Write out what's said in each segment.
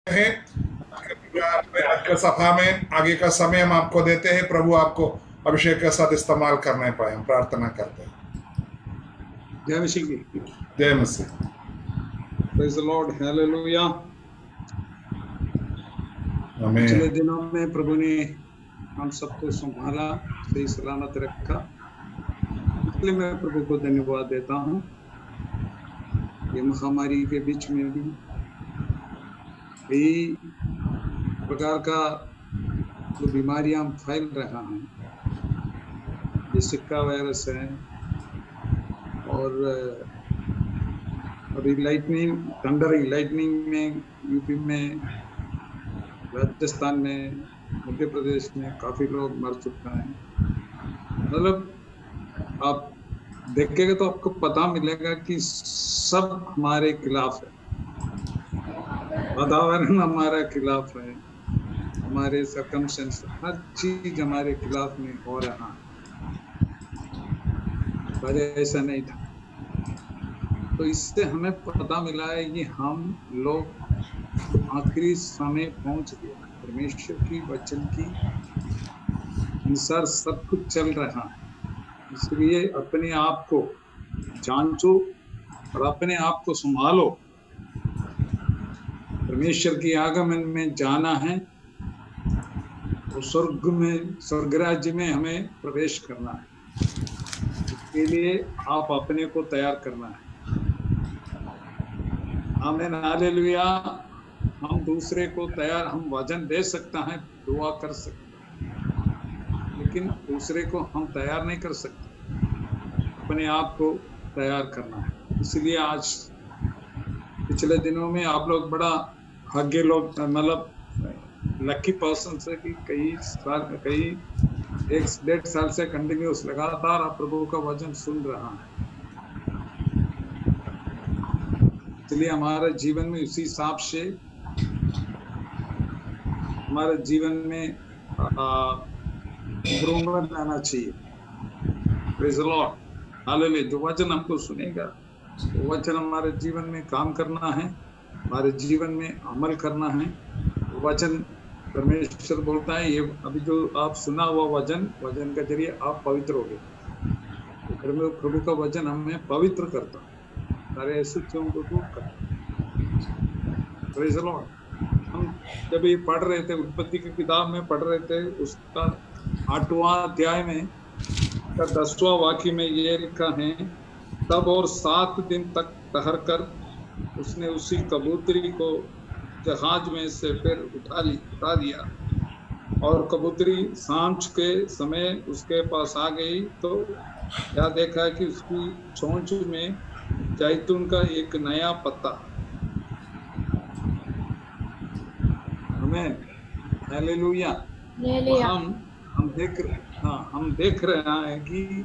है। आज का सभा में आगे का समय हम आपको देते हैं। प्रभु आपको अभिषेक के साथ इस्तेमाल करने पाए, हम प्रार्थना करते हैं। जय मसीह की। जय मसीह। Praise the lord, hallelujah. आमीन। पिछले दिनों में प्रभु ने हम सबको संभाला, सही सलामत रखा, इसलिए मैं प्रभु को धन्यवाद देता हूँ। ये महामारी के बीच में भी कई प्रकार का जो बीमारियां फैल रहा है, ये सिक्का वायरस है और अभी लाइटनिंग में यूपी में, राजस्थान में, मध्य प्रदेश में काफी लोग मर चुका है। मतलब आप देखेंगे तो आपको पता मिलेगा कि सब हमारे खिलाफ है। वातावरण हमारे खिलाफ है, हमारे सर्कमस्टेंस, हर चीज हमारे खिलाफ में हो रहा है। पहले ऐसा नहीं था। तो इससे हमें पता मिला है कि हम लोग आखिरी समय पहुंच गया। परमेश्वर की वचन की अनुसार सब कुछ चल रहा है। इसलिए अपने आप को जांचो और अपने आप को संभालो। परमेश्वर की आगमन में जाना है और स्वर्ग राज्य में हमें प्रवेश करना है। इसके लिए आप अपने को तैयार करना है। आमीन, हालेलुया। हम दूसरे को तैयार, हम वचन दे सकता है, दुआ कर सकते हैं, लेकिन दूसरे को हम तैयार नहीं कर सकते। अपने आप को तैयार करना है। इसलिए आज पिछले दिनों में आप लोग बड़ा भाग्य लोग, मतलब लकी पर्सन से कि कई 1-1.5 साल से कंटिन्यूस लगातार आप प्रभु का वचन सुन रहा है। इसलिए हमारे जीवन में उसी हिसाब से हमारे जीवन में इम्प्रूवमेंट आना चाहिए। Praise the lord, hallelujah. जो वचन हमको सुनेगा, वो वचन हमारे जीवन में काम करना है, हमारे जीवन में अमल करना है। वचन परमेश्वर बोलता है, ये अभी जो आप सुना हुआ वचन के जरिए आप पवित्र हो गए। तो प्रभु का वचन हमें पवित्र करता है, सारे अशुद्धियों को दूर करता है। Praise the Lord. हम जब ये पढ़ रहे थे, उत्पत्ति की किताब में पढ़ रहे थे, उसका 8वां अध्याय में 10वां वाक्य में ये लिखा है, तब और 7 दिन तक ठहर कर उसने उसी कबूतरी को जहाज में से फिर उठा दिया, और कबूतरी सांझ के समय उसके पास आ गई तो क्या देखा कि उसकी चोंच में जैतून का एक नया पत्ता। हमें हालेलुया। हम देख रहे हैं कि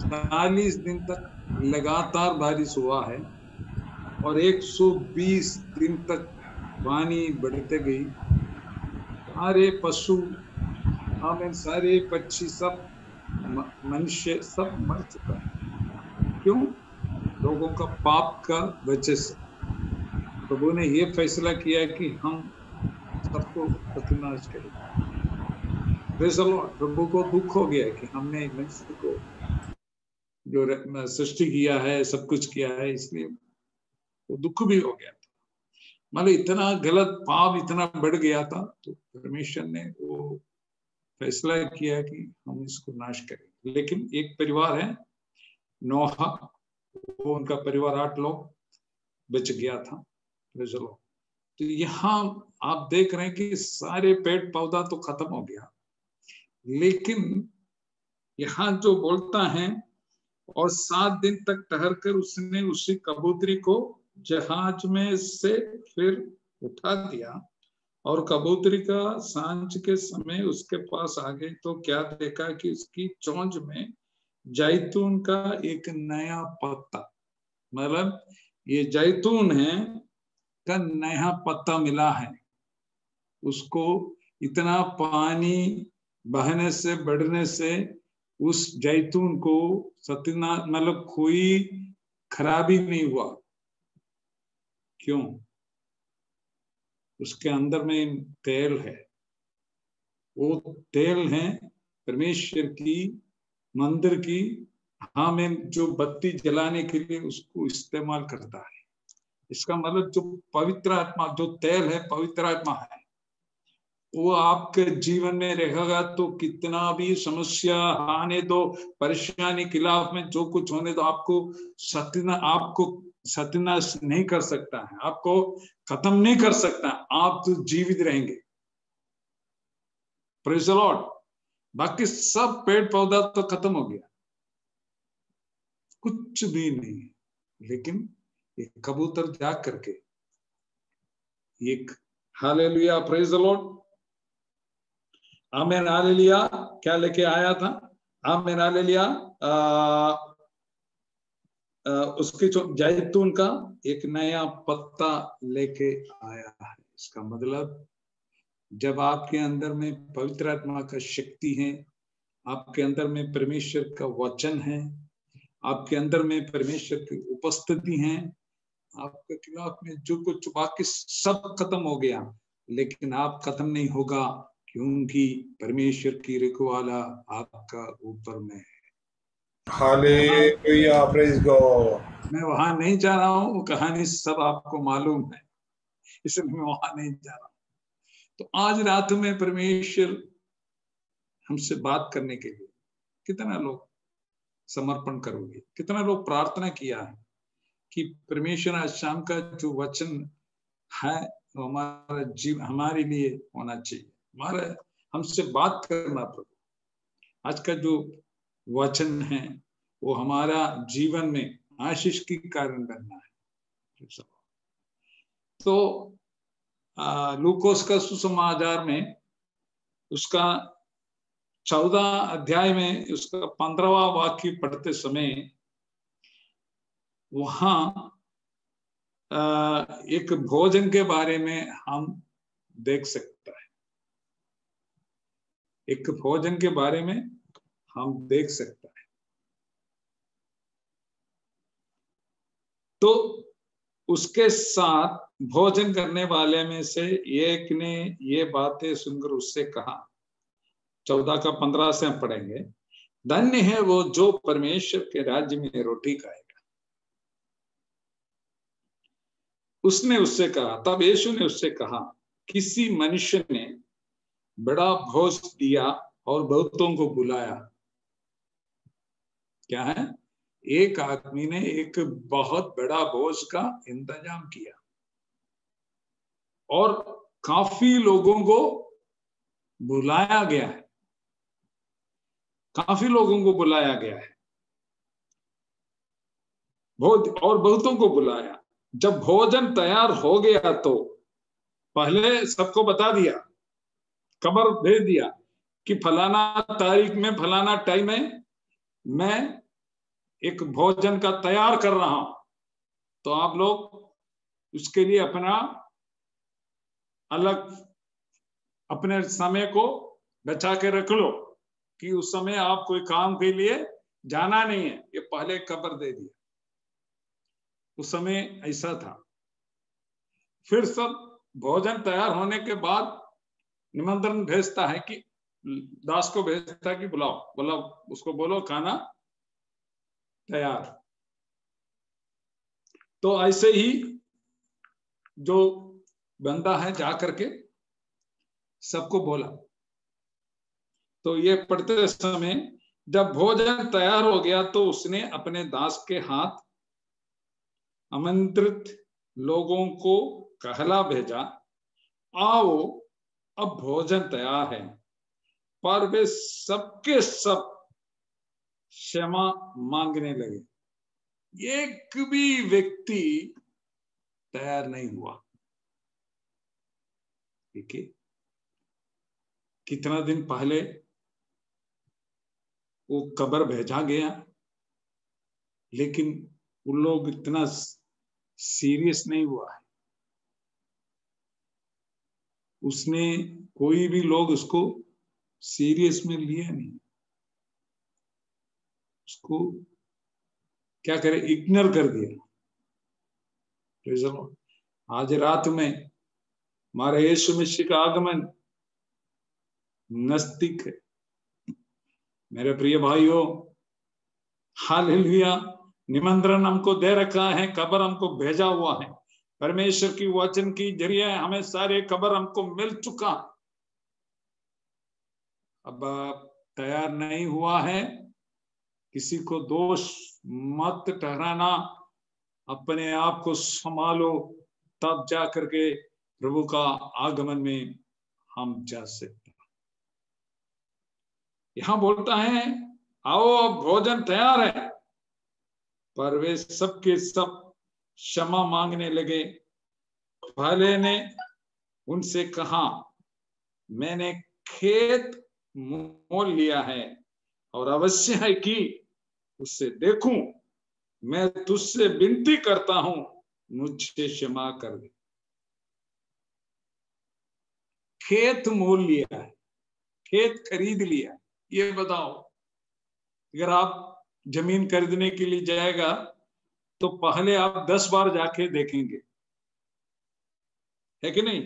40 दिन तक लगातार बारिश हुआ है और 120 दिन तक पानी बढ़ते गई। सारे पशु, हमें सारे पक्षी, सब मनुष्य सब मर चुका है। क्यों? लोगों का पाप का वजह से प्रभु ने ये फैसला किया कि हम सबको सत्यानाश करेंगे। प्रभु को दुख हो गया कि हमने मनुष्य को जो सृष्टि किया है, सब कुछ किया है, इसलिए वो दुख भी हो गया था। मतलब इतना गलत पाप इतना बढ़ गया था, तो परमेश्वर ने वो फैसला किया कि हम इसको नाश करेंगे। लेकिन एक परिवार है नोहा, वो उनका परिवार 8 लोग बच गया था। तो यहाँ आप देख रहे हैं कि सारे पेड़ पौधा तो खत्म हो गया, लेकिन यहाँ जो बोलता है, और 7 दिन तक ठहर कर उसने उसी कबूतरी को जहाज में से फिर उठा दिया, और कबूतरी का सांझ के समय उसके पास आ गई तो क्या देखा कि उसकी चोंच में जैतून का एक नया पत्ता, मतलब ये जैतून है का नया पत्ता मिला है उसको। इतना पानी बहने से बढ़ने से उस जैतून को सतना, मतलब कोई खराबी नहीं हुआ। क्यों? उसके अंदर में तेल है, वो तेल है परमेश्वर की मंदिर की, हमें जो बत्ती जलाने के लिए उसको इस्तेमाल करता है। इसका मतलब जो पवित्र आत्मा, जो तेल है पवित्र आत्मा है, वो आपके जीवन में रहेगा तो कितना भी समस्या आने दो, परेशानी खिलाफ में जो कुछ होने दो, आपको सत्यानाश नहीं कर सकता है, आपको खत्म नहीं कर सकता, आप तो जीवित रहेंगे। Praise the Lord. बाकी सब पेड़ पौधा तो खत्म हो गया, कुछ भी नहीं, लेकिन एक कबूतर जाग करके एक, hallelujah, praise the Lord, amen, hallelujah, क्या लेके आया था, आमेन, हालेलुया, उसके जो जैतून का एक नया पत्ता लेके आया है। इसका मतलब जब आपके अंदर में पवित्र आत्मा का शक्ति है, आपके अंदर में परमेश्वर का वचन है, आपके अंदर में परमेश्वर की उपस्थिति है, आपके खिलाफ में जो कुछ बाकी सब खत्म हो गया, लेकिन आप खत्म नहीं होगा, क्योंकि परमेश्वर की रखवाला आपका ऊपर में है। Hallelujah, praise God. मैं वहां नहीं जा रहा हूँ, वो कहानी सब आपको मालूम है, इसलिए मैं वहां नहीं जा रहा हूँ। तो आज रात में परमेश्वर हमसे बात करने के लिए कितना लोग समर्पण करोगे, कितना लोग प्रार्थना किया है कि परमेश्वर आज शाम का जो वचन है वो हमारा जीव हमारे लिए होना चाहिए, हमारा हमसे बात करना। प्रभु आज का जो वचन है वो हमारा जीवन में आशीष की कारण बनना है। तो लूकोस का सुसमाचार में उसका 14 अध्याय में उसका 15वां वाक्य पढ़ते समय वहां एक भोजन के बारे में हम देख सकता है, एक भोजन के बारे में हम देख सकता है। तो उसके साथ भोजन करने वाले में से एक ने ये बातें सुनकर उससे कहा, 14 का 15 से हम पढ़ेंगे, धन्य है वो जो परमेश्वर के राज्य में रोटी खाएगा। उसने उससे कहा, तब यीशु ने उससे कहा, किसी मनुष्य ने बड़ा भोज दिया और बहुतों को बुलाया। क्या है? एक आदमी ने एक बहुत बड़ा भोज का इंतजाम किया और काफी लोगों को बुलाया गया है, काफी लोगों को बुलाया गया है, और बहुतों को बुलाया। जब भोजन तैयार हो गया तो पहले सबको बता दिया, खबर भेज दिया कि फलाना तारीख में फलाना टाइम में मैं एक भोजन का तैयार कर रहा हूं, तो आप लोग उसके लिए अपना अलग अपने समय को बचा के रख लो कि उस समय आप कोई काम के लिए जाना नहीं है। ये पहले खबर दे दिया, उस समय ऐसा था। फिर सब भोजन तैयार होने के बाद निमंत्रण भेजता है कि दास को भेजता है कि बुलाओ, उसको बोलो खाना तैयार। तो ऐसे ही जो बंदा है जा करके सबको बोला। तो ये पढ़ते समय जब भोजन तैयार हो गया तो उसने अपने दास के हाथ आमंत्रित लोगों को कहला भेजा, आओ अब भोजन तैयार है। पर वे सबके सब क्षमा मांगने लगे, एक भी व्यक्ति तैयार नहीं हुआ। ठीक है, कितना दिन पहले वो खबर भेजा गया, लेकिन उन लोग इतना सीरियस नहीं हुआ है। उसने कोई भी लोग उसको सीरियस में लिया नहीं, उसको क्या करे, इग्नोर कर दिया। आज रात में हमारे यीशु मसीह का आगमन नजदीक है। मेरे प्रिय भाइयों, हालेलुया, निमंत्रण हमको दे रखा है, खबर हमको भेजा हुआ है, परमेश्वर की वचन की जरिए हमें सारे खबर हमको मिल चुका। अब तैयार नहीं हुआ है, किसी को दोष मत ठहराना, अपने आप को संभालो, तब जा करके प्रभु का आगमन में हम जा सकते हैं। यहां बोलता है आओ अब भोजन तैयार है, पर वे सब के सब क्षमा मांगने लगे। पहले ने उनसे कहा, मैंने खेत मोल लिया है और अवश्य है कि उससे देखूं, मैं तुझसे विनती करता हूं, मुझसे क्षमा कर दे। खेत मोल लिया है, खेत खरीद लिया है। ये बताओ, अगर आप जमीन खरीदने के लिए जाएगा तो पहले आप 10 बार जाके देखेंगे, है कि नहीं?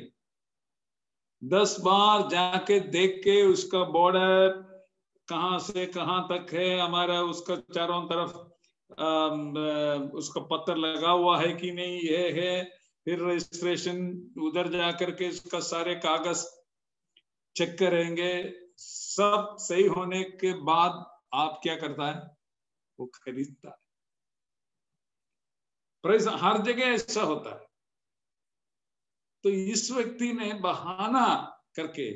10 बार जाके देख के उसका बॉर्डर कहां से कहां तक है, हमारा उसका चारों तरफ उसका पत्थर लगा हुआ है कि नहीं, ये है। फिर रजिस्ट्रेशन उधर जाकर के उसका सारे कागज चेक करेंगे। सब सही होने के बाद आप क्या करता है? वो खरीदता है। प्राइस हर जगह ऐसा होता है। तो इस व्यक्ति ने बहाना करके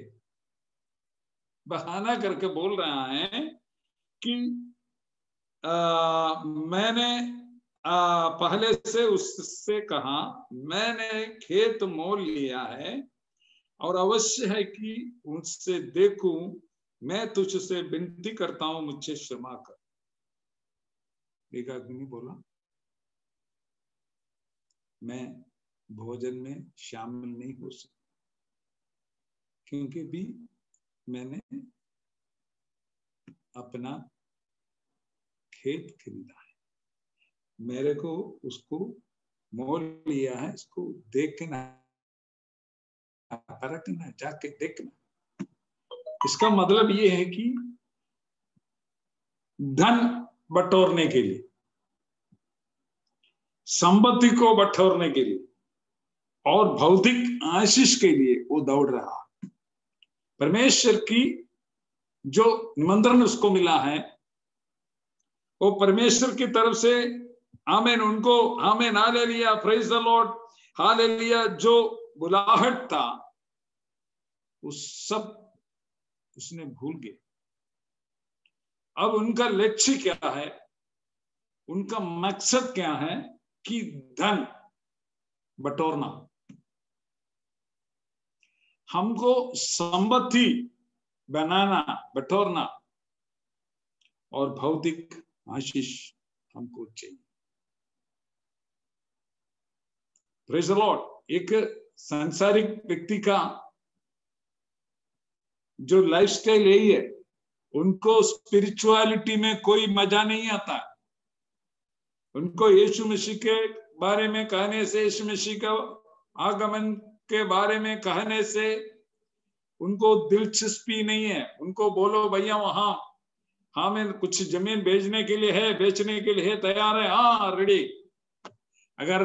बोल रहा है कि मैंने पहले से उससे कहा, मैंने खेत मोल लिया है और अवश्य है कि उससे देखूं, मैं तुझसे विनती करता हूं, मुझसे क्षमा कर। एक आदमी बोला, मैं भोजन में शामिल नहीं हो सकता क्योंकि भी मैंने अपना खेत खरीदा है, मेरे को उसको मोल लिया है, इसको देखना, परखना, जाके देखना। इसका मतलब ये है कि धन बटोरने के लिए, संपत्ति को बटोरने के लिए और भौतिक आशीष के लिए वो दौड़ रहा। परमेश्वर की जो निमंत्रण उसको मिला है वो परमेश्वर की तरफ से, आमीन, उनको आमीन, hallelujah, praise the lord, hallelujah, जो बुलाहट था उस सब उसने भूल गए। अब उनका लक्ष्य क्या है, उनका मकसद क्या है कि धन बटोरना। हमको संपत्ति बनाना, बटोरना और भौतिक आशीष हमको चाहिए। Praise the Lord. एक सांसारिक व्यक्ति का जो लाइफस्टाइल यही है, उनको स्पिरिचुअलिटी में कोई मजा नहीं आता। उनको यीशु मसीह के बारे में कहने से, यीशु मसीह का आगमन के बारे में कहने से उनको दिलचस्पी नहीं है। उनको बोलो भैया वहां हमें कुछ जमीन बेचने के लिए है, बेचने के लिए तैयार है, हाँ रेडी। अगर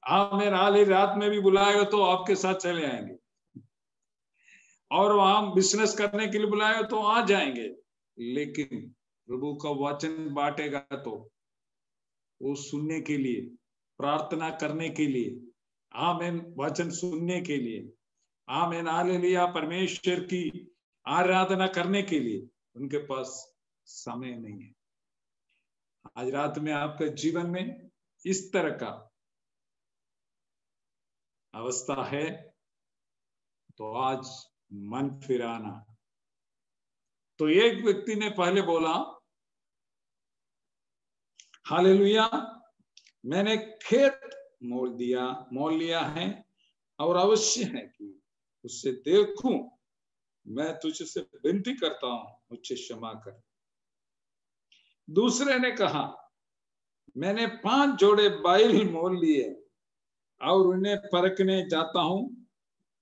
हमें हाल रात में भी बुलाएगा तो आपके साथ चले आएंगे, और वहां बिजनेस करने के लिए बुलाएगा तो आ जाएंगे। लेकिन प्रभु का वचन बांटेगा तो वो सुनने के लिए, प्रार्थना करने के लिए, आमीन, वचन सुनने के लिए, आमीन, हालेलुया, परमेश्वर की आराधना करने के लिए उनके पास समय नहीं है। आज रात में आपके जीवन में इस तरह का अवस्था है तो आज मन फिराना। तो एक व्यक्ति ने पहले बोला, हालेलुया, मैंने खेत मोल लिया है और अवश्य है कि उससे देखूं, मैं तुझसे विनती करता हूं, मुझसे क्षमा कर। दूसरे ने कहा, मैंने 5 जोड़े बैल मोल लिए और उन्हें परखने जाता हूं,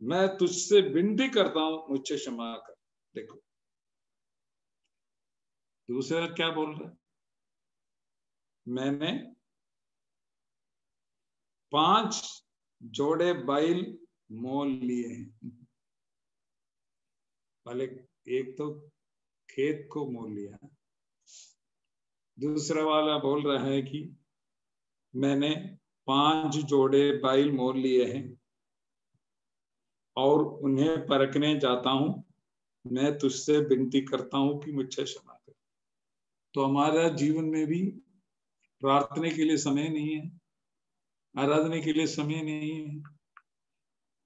मैं तुझसे विनती करता हूं, मुझसे क्षमा कर। देखो दूसरा क्या बोल रहा है, मैंने 5 जोड़े बैल मोल लिए हैं। पहले एक तो खेत को मोल लिया, दूसरा वाला बोल रहा है कि मैंने 5 जोड़े बैल मोल लिए हैं और उन्हें परखने जाता हूं, मैं तुझसे विनती करता हूं कि मुझसे क्षमा कर। तो हमारा जीवन में भी प्रार्थना के लिए समय नहीं है, आराधना के लिए समय नहीं है,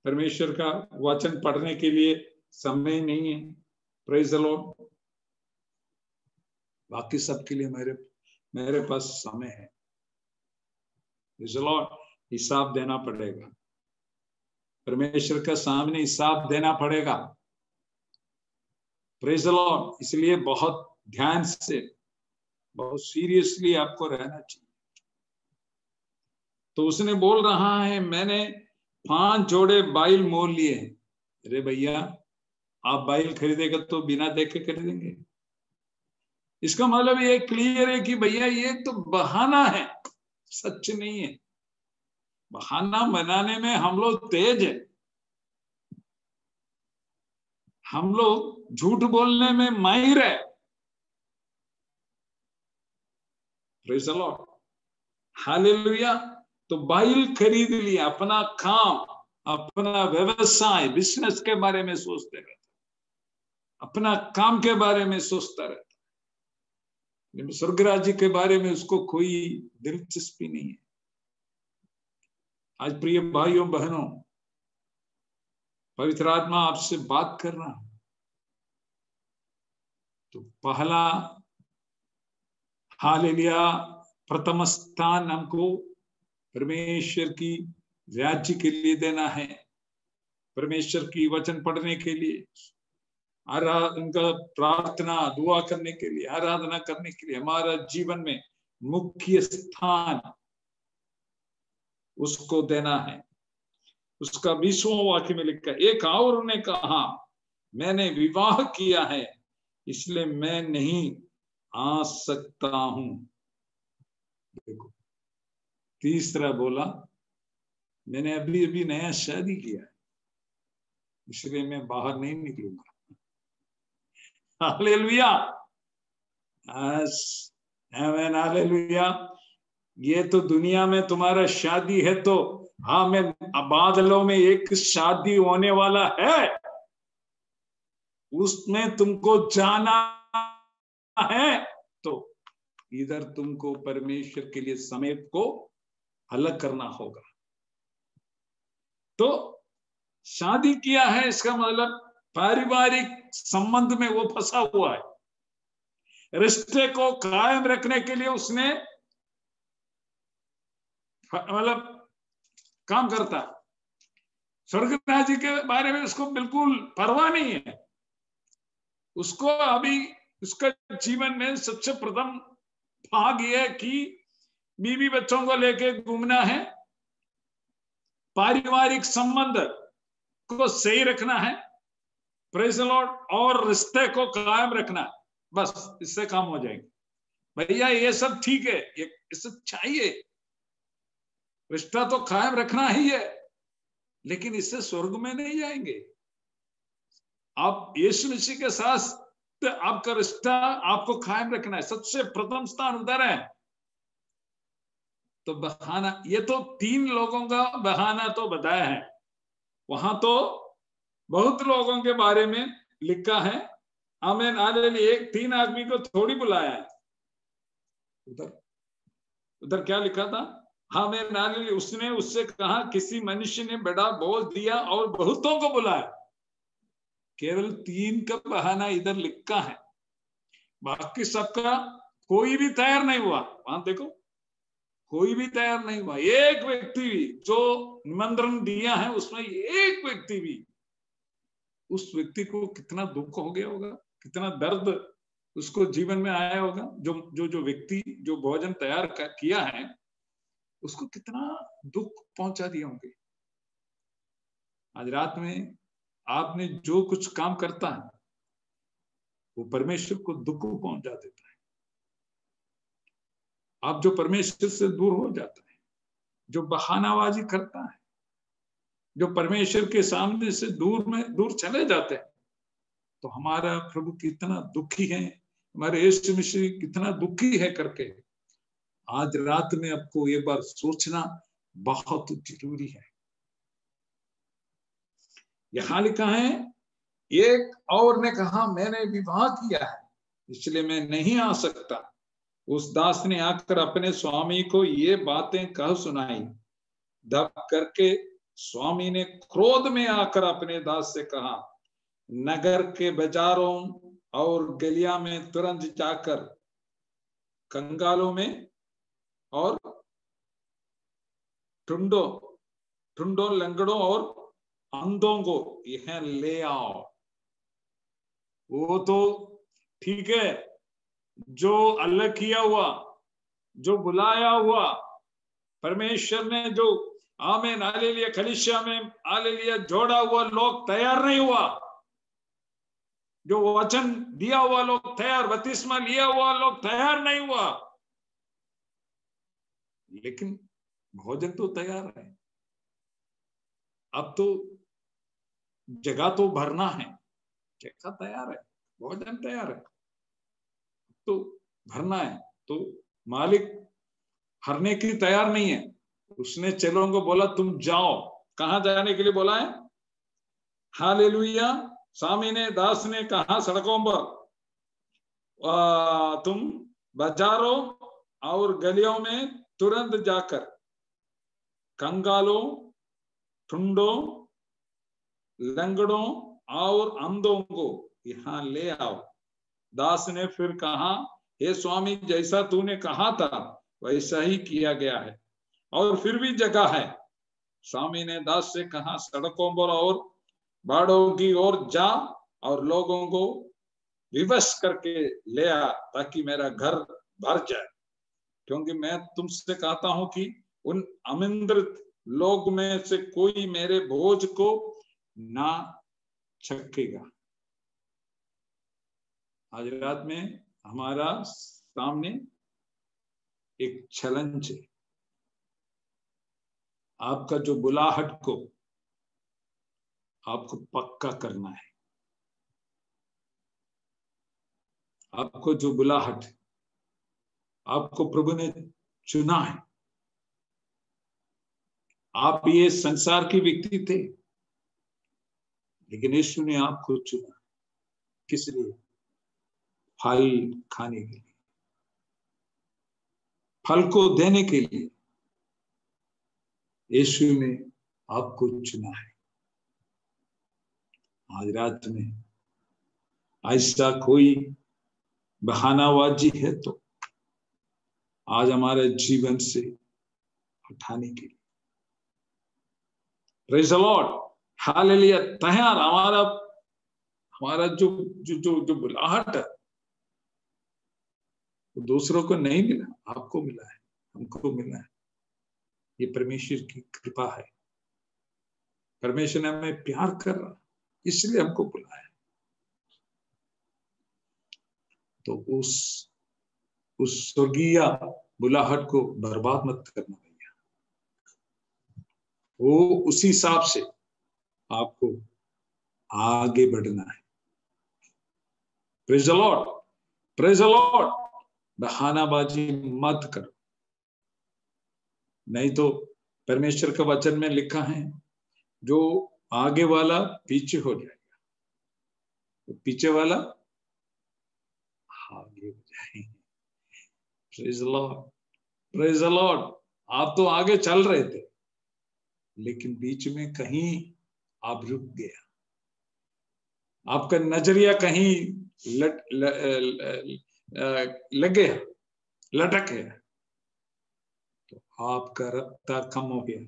परमेश्वर का वचन पढ़ने के लिए समय नहीं है। Praise the Lord. बाकी सबके लिए मेरे पास समय है। Praise the Lord. हिसाब देना पड़ेगा, परमेश्वर का सामने हिसाब देना पड़ेगा। Praise the Lord. इसलिए बहुत ध्यान से, बहुत सीरियसली आपको रहना चाहिए। तो उसने बोल रहा है मैंने 5 जोड़े बैल मोल लिए। अरे भैया, आप बैल खरीदेगा तो बिना देखे खरीदेंगे? इसका मतलब ये क्लियर है कि भैया ये तो बहाना है, सच नहीं है। बहाना बनाने में हम लोग तेज है, हम लोग झूठ बोलने में माहिर है। Praise the lord, hallelujah. तो बैल खरीद लिया, अपना काम, अपना व्यवसाय, बिजनेस के बारे में सोचते रहता, अपना काम के बारे में सोचता रहता, स्वर्ग राज्य के बारे में उसको कोई दिलचस्पी नहीं है। आज प्रिय भाइयों बहनों, पवित्र आत्मा आपसे बात कर रहा है। तो पहला हालेलुया, प्रथम स्थान हमको परमेश्वर की राज्य के लिए देना है, परमेश्वर की वचन पढ़ने के लिए, उनका प्रार्थना दुआ करने के लिए, आराधना करने के लिए हमारा जीवन में मुख्य स्थान उसको देना है। उसका 20वां वाक्य में लिखा, एक और ने कहा मैंने विवाह किया है इसलिए मैं नहीं आ सकता हूं। देखो तीसरा बोला मैंने अभी अभी नया शादी किया है इसलिए मैं बाहर नहीं निकलूंगा। हालेलुया, आमेन, हालेलुया। ये तो दुनिया में तुम्हारा शादी है तो हाँ, मैं बादलों में एक शादी होने वाला है, उसमें तुमको जाना है। तो इधर तुमको परमेश्वर के लिए समय को अलग करना होगा। तो शादी किया है इसका मतलब पारिवारिक संबंध में वो फंसा हुआ है, रिश्ते को कायम रखने के लिए उसने मतलब काम करता है। स्वर्ग राज्य के बारे में उसको बिल्कुल परवाह नहीं है। उसको अभी उसका जीवन में सबसे प्रथम भाग यह है कि बीवी बच्चों को लेके घूमना है, पारिवारिक संबंध को सही रखना है, प्रेज़ द लॉर्ड, और रिश्ते को कायम रखना है। बस इससे काम हो जाएंगे। भैया ये सब ठीक है, ये सब चाहिए, रिश्ता तो कायम रखना ही है, लेकिन इससे स्वर्ग में नहीं जाएंगे। आप यीशु मसीह के साथ आपका रिश्ता आपको कायम रखना है, सबसे प्रथम स्थान उधर है। तो बहाना, ये तो 3 लोगों का बहाना तो बताया है, वहां तो बहुत लोगों के बारे में लिखा है। आमीन, हालेलुया। एक 3 आदमी को थोड़ी बुलाया है। उधर क्या लिखा था? आमीन, हालेलुया। उसने उससे कहा किसी मनुष्य ने बड़ा बोझ दिया और बहुतों को बुलाया। केवल 3 का बहाना इधर लिखा है, बाकी सबका कोई भी तैयार नहीं हुआ। वहां देखो, कोई भी तैयार नहीं हुआ। एक व्यक्ति भी जो निमंत्रण दिया है उसमें एक व्यक्ति भी, उस व्यक्ति को कितना दुख हो गया होगा, कितना दर्द उसको जीवन में आया होगा। जो व्यक्ति जो भोजन तैयार किया है उसको कितना दुख पहुंचा दिया होंगे। आज रात में आपने जो कुछ काम करता है वो परमेश्वर को दुख पहुंचा देता है। आप जो परमेश्वर से दूर हो जाता है, जो बहानाबाजी करता है, जो परमेश्वर के सामने से दूर चले जाते हैं, तो हमारा प्रभु कितना दुखी है, हमारे यीशु मसीह कितना दुखी है करके आज रात में आपको एक बार सोचना बहुत जरूरी है। यहां लिखा है, एक और ने कहा मैंने विवाह किया है इसलिए मैं नहीं आ सकता। उस दास ने आकर अपने स्वामी को ये बातें कह सुनाई। दब करके स्वामी ने क्रोध में आकर अपने दास से कहा, नगर के बाजारों और गलिया में तुरंत जाकर कंगालों में और टुंडों लंगड़ों और अंधों को यह ले आओ। वो तो ठीक है, जो अलग किया हुआ, जो बुलाया हुआ परमेश्वर ने, जो आमीन हालेलुया कलीसिया में हालेलुया जोड़ा हुआ लोग तैयार नहीं हुआ, जो वचन दिया हुआ लोग तैयार, बपतिस्मा लिया हुआ लोग तैयार नहीं हुआ, लेकिन भोजन तो तैयार है। अब तो जगह तो भरना है, जगह तैयार है, भोजन तैयार है, तो भरना है। तो मालिक भरने की तैयार नहीं है। उसने चेलों को बोला तुम जाओ। कहां जाने के लिए बोला है? हालेलुया। स्वामी ने, दास ने कहा सड़कों पर, तुम बाजारों और गलियों में तुरंत जाकर कंगालों, टुंडों, लंगड़ों और अंधों को यहां ले आओ। दास ने फिर कहा, हे स्वामी, जैसा तूने कहा था वैसा ही किया गया है और फिर भी जगह है। स्वामी ने दास से कहा, सड़कों पर और बाड़ों की ओर जा और लोगों को विवश करके ले आ ताकि मेरा घर भर जाए, क्योंकि मैं तुमसे कहता हूं कि उन आमंत्रित लोग में से कोई मेरे भोज को ना चखेगा। आज रात में हमारा सामने एक चैलेंज है। आपका जो बुलाहट को आपको पक्का करना है। आपको जो बुलाहट, आपको प्रभु ने चुना है। आप ये संसार की व्यक्ति थे, लेकिन यीशु ने आपको चुना। किस लिए? फल खाने के लिए, फल को देने के लिए यीशु ने आपको चुना है। आज रात में ऐसा कोई बहानाबाजी है तो आज हमारे जीवन से हटाने के लिए, प्रेज़ द लॉर्ड, हालेलुया, तैयार। हमारा जो जो जो जो बुलाहट है वो दूसरों को नहीं मिला, आपको मिला है, हमको मिला है। ये परमेश्वर की कृपा है। परमेश्वर ने हमें प्यार कर रहा, इसलिए हमको बुलाया। तो उस स्वर्गीय बुलाहट को बर्बाद मत करना भैया। वो उसी हिसाब से आपको आगे बढ़ना है। Praise the lord, praise the lord. बहानाबाजी मत करो, नहीं तो परमेश्वर का वचन में लिखा है, जो आगे वाला पीछे हो जाएगा, तो पीछे वाला आगे हो जाएंगे। Praise the lord, praise the Lord. आप तो आगे चल रहे थे, लेकिन बीच में कहीं आप रुक गया, आपका नजरिया कहीं लग गया, लटक गया, तो आपका रफ्तार कम हो गया।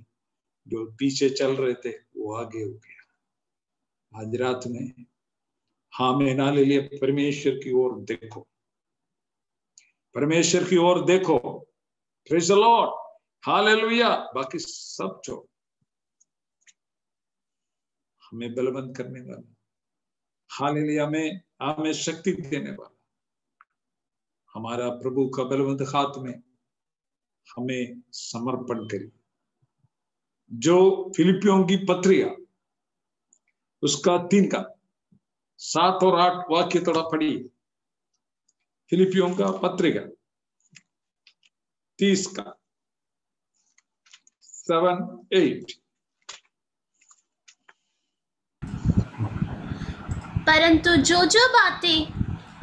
जो पीछे चल रहे थे वो आगे हो गया। आज रात में हाँ में ना ले लिए, परमेश्वर की ओर देखो, परमेश्वर की ओर देखो। Praise the lord, hallelujah. बाकी सब छोड़ो। हमें बलवंत करने वाला, हालेलुया, हमें शक्ति देने वाला हमारा प्रभु का बलवंत हाथ में हमें समर्पण करिए। जो फिलिपियों की पत्रिया उसका 3 का 7 और 8 वाक्य थोड़ा पढ़िए। फिलिपियों का पत्रिका 30 का 7, 8। परंतु जो जो बातें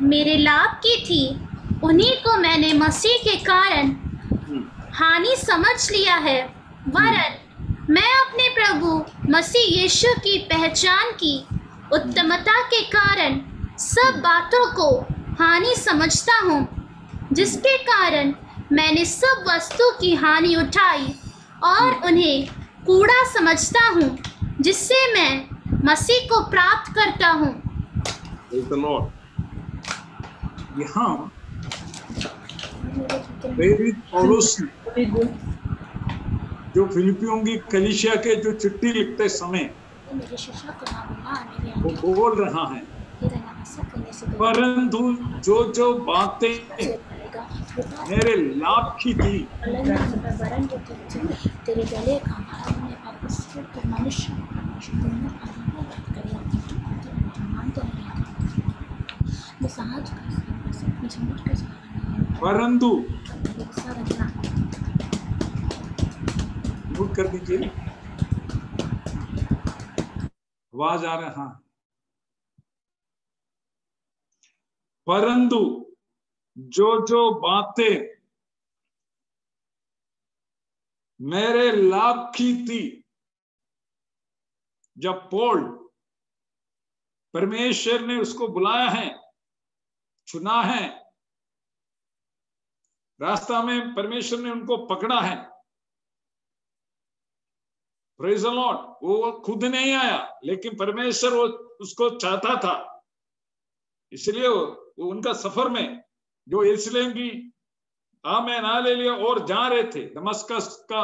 मेरे लाभ की थी उन्हीं को मैंने मसीह के कारण हानि समझ लिया है, वरन मैं अपने प्रभु मसीह यीशु की पहचान की उत्तमता के कारण सब बातों को हानि समझता हूँ, जिसके कारण मैंने सब वस्तु की हानि उठाई और उन्हें कूड़ा समझता हूँ, जिससे मैं मसीह को प्राप्त करता हूँ। यहाँ प्रेरित पौलुस जो फिलिपियों की कलीसिया के जो चिट्ठी लिखते समय वो बोल रहा है, परंतु जो जो बातें मेरे लाभ की थी परंतु नोट कर दीजिए, आवाज आ रहा है। परंतु जो जो बातें मेरे लाभ की थी, जब पौल परमेश्वर ने उसको बुलाया है, चुना है, रास्ता में परमेश्वर ने उनको पकड़ा है, प्रेज़ द लॉर्ड, वो खुद नहीं आया लेकिन परमेश्वर वो उसको चाहता था, इसलिए वो उनका सफर में जो यरूशलेम की आमेन हालेलुया और जा रहे थे, दमस्कस का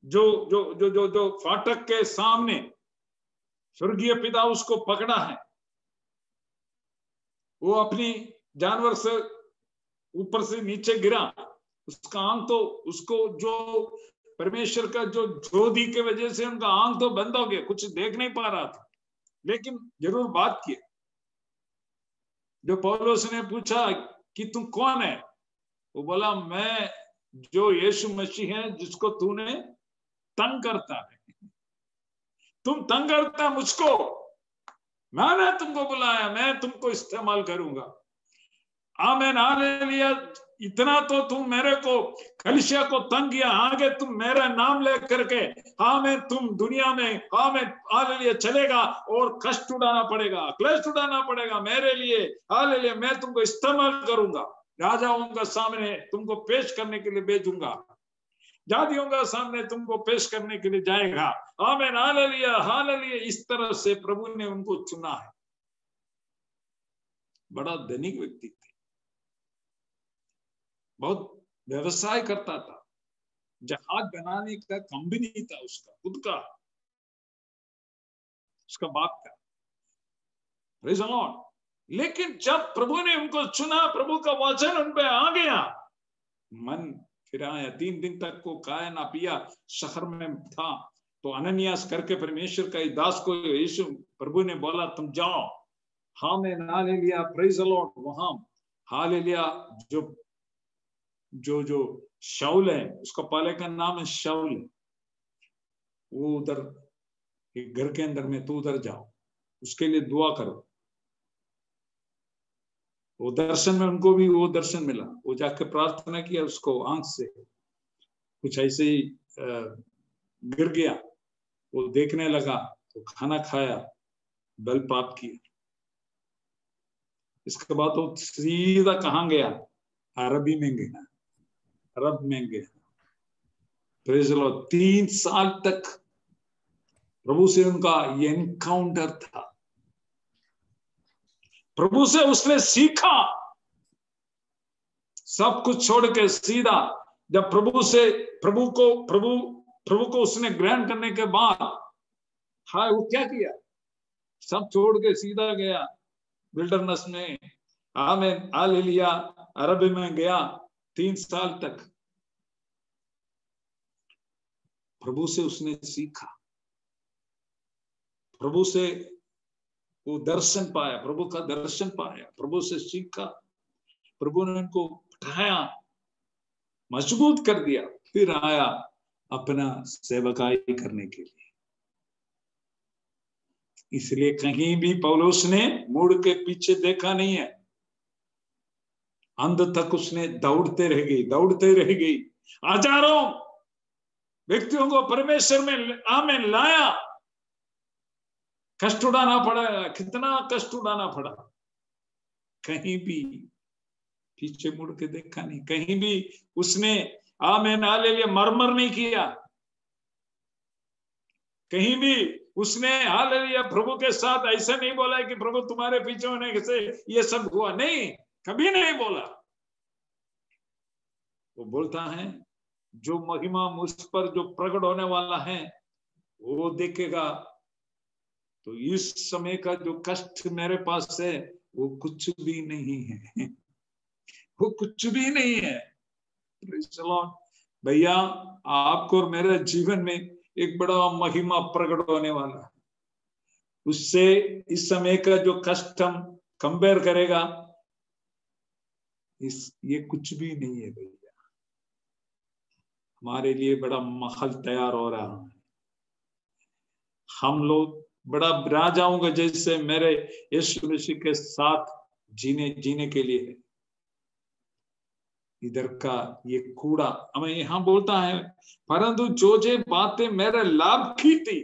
जो जो जो जो जो फाटक के सामने स्वर्गीय पिता उसको पकड़ा है, वो अपनी जानवर से ऊपर से नीचे गिरा, उसका आंख तो उसको जो परमेश्वर का जो ज्योति के वजह से उनका आंख तो बंद हो गया, कुछ देख नहीं पा रहा था, लेकिन जरूर बात की। जो पौलुस ने पूछा कि तुम कौन है, वो बोला मैं जो यीशु मसीह है जिसको तूने तंग करता है, तुम तंग करता मुझको, मैंने तुमको बुलाया, मैं तुमको इस्तेमाल करूंगा। आमीन हालेलुया। इतना तो तुम मेरे को कलीसिया को तंग किया, आगे तुम मेरा नाम ले करके आमीन तुम दुनिया में आमीन हालेलुया चलेगा और कष्ट उड़ाना पड़ेगा, क्लेश उड़ाना पड़ेगा मेरे लिए, हालेलुया मैं तुमको इस्तेमाल करूंगा, राजाओं का सामने तुमको पेश करने के लिए भेजूंगा, जातियों का सामने तुमको पेश करने के लिए जाएगा। आमीन हालेलुया हालेलुया। इस तरह से प्रभु ने उनको चुना है। बड़ा धनिक व्यक्ति थे, बहुत व्यवसाय करता था, जहाज बनाने का कंपनी था उसका खुद का, उसका बाप का, प्रेज़ द लॉर्ड। लेकिन जब प्रभु ने उनको चुना, प्रभु का वचन उन पे आ गया, मन फिर आया। 3 दिन तक को खाया ना पिया, शहर में था, तो अननियास करके परमेश्वर का दास को यीशु प्रभु ने बोला तुम जाओ, आमीन हालेलुया प्रेज़ द लॉर्ड। वहां हालेलुया जो जो शाऊल है, उसका पहले का नाम है शाऊल, वो उधर घर के अंदर में, तो उधर जाओ, उसके लिए दुआ करो। वो दर्शन में उनको भी वो दर्शन मिला, वो जाके प्रार्थना किया, उसको आंख से कुछ ऐसे ही गिर गया, वो देखने लगा, तो खाना खाया, बल प्राप्त किया। इसके बाद वो सीधा कहाँ गया, अरबी में गया, अरब में गया, प्रेज़ द लॉर्ड। 3 साल तक प्रभु से उनका ये एनकाउंटर था, प्रभु से उसने सीखा, सब कुछ छोड़ के सीधा जब प्रभु को उसने ग्रहण करने के बाद, हाँ वो क्या किया, सब छोड़ के सीधा गया विल्डरनेस में। आमेन, हालेलुया। अरब में गया 3 साल तक। प्रभु से उसने सीखा, प्रभु से वो दर्शन पाया, प्रभु का दर्शन पाया, प्रभु से सीखा, प्रभु ने उनको उठाया, मजबूत कर दिया, फिर आया अपना सेवकाई करने के लिए। इसलिए कहीं भी पौलुस ने मुड़ के पीछे देखा नहीं है। अंत तक उसने दौड़ते रह गई। हजारों व्यक्तियों को परमेश्वर में आमेन लाया। कष्ट उड़ाना पड़ा, कितना कष्ट उड़ाना पड़ा। कहीं भी पीछे मुड़ के देखा नहीं, कहीं भी उसने आमेन हालेलुया मरमर नहीं किया, कहीं भी उसने हालेलुया प्रभु के साथ ऐसा नहीं बोला कि प्रभु तुम्हारे पीछे होने से ये सब हुआ, नहीं, कभी नहीं बोला। वो बोलता है जो महिमा मुझ पर जो प्रकट होने वाला है वो देखेगा, तो इस समय का जो कष्ट मेरे पास है वो कुछ भी नहीं है, वो कुछ भी नहीं है। भैया आपको और मेरे जीवन में एक बड़ा महिमा प्रकट होने वाला है। उससे इस समय का जो कष्ट हम कंपेयर करेगा, ये कुछ भी नहीं है भैया। हमारे लिए बड़ा महल तैयार हो रहा है। हम लोग बड़ा राजाओं का जैसे मेरे यीशु मसीह के साथ जीने के लिए है। इधर का ये कूड़ा हमें यहाँ बोलता है, परंतु जो बातें मेरे लाभ की थी,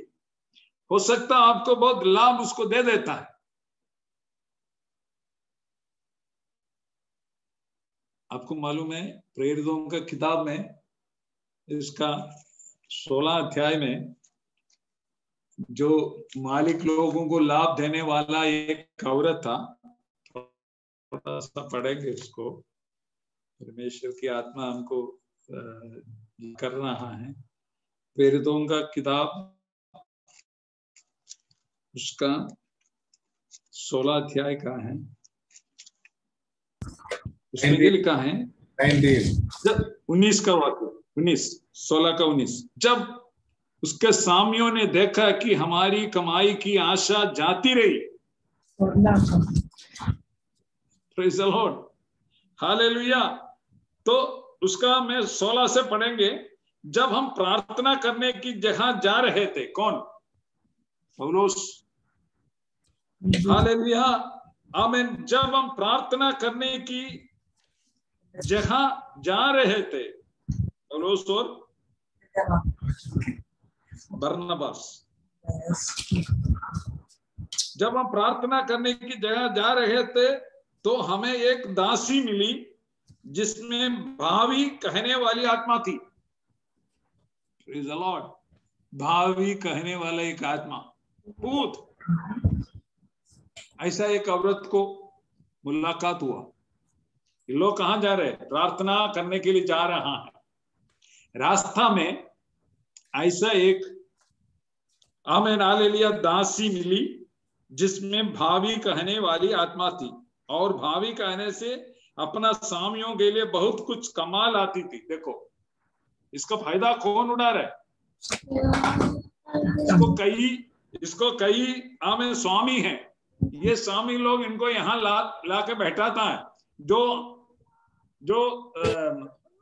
हो सकता आपको बहुत लाभ उसको दे देता है। आपको मालूम है प्रेरितों का किताब में इसका 16 अध्याय में जो मालिक लोगों को लाभ देने वाला एक औरत था, थोड़ा सा पढ़ेंगे उसको। परमेश्वर की आत्मा हमको कर रहा है। प्रेरितों का किताब उसका 16 अध्याय का है। उसमें ये लिखा है 19 का वाक्य, 16 का 19। जब उसके स्वामियों ने देखा कि हमारी कमाई की आशा जाती रही, प्रेज़ द लॉर्ड, हालेलुया। तो उसका मैं 16 से पढ़ेंगे। जब हम प्रार्थना करने की जगह जा रहे थे, कौन? पौलुस, हालेलुया, आमीन। जब हम प्रार्थना करने की जगह जा रहे थे, पौलुस और बरनबास, जब हम प्रार्थना करने की जगह जा रहे थे तो हमें एक दासी मिली जिसमें भावी कहने वाली आत्मा थी। प्रेज़ द लॉर्ड, भावी कहने वाला एक आत्मा, भूत। ऐसा एक औरत को मुलाकात हुआ। ये लोग कहाँ जा रहे हैं? प्रार्थना करने के लिए जा रहा है। रास्ता में ऐसा एक आमीन हालेलुया दासी मिली जिसमें भावी कहने वाली आत्मा थी, और भावी कहने से अपना स्वामियों के लिए बहुत कुछ कमा लाती थी। देखो इसका फायदा कौन उड़ा रहा है? इसको कई आमीन स्वामी हैं। ये स्वामी लोग इनको यहाँ ला के बैठाता है। जो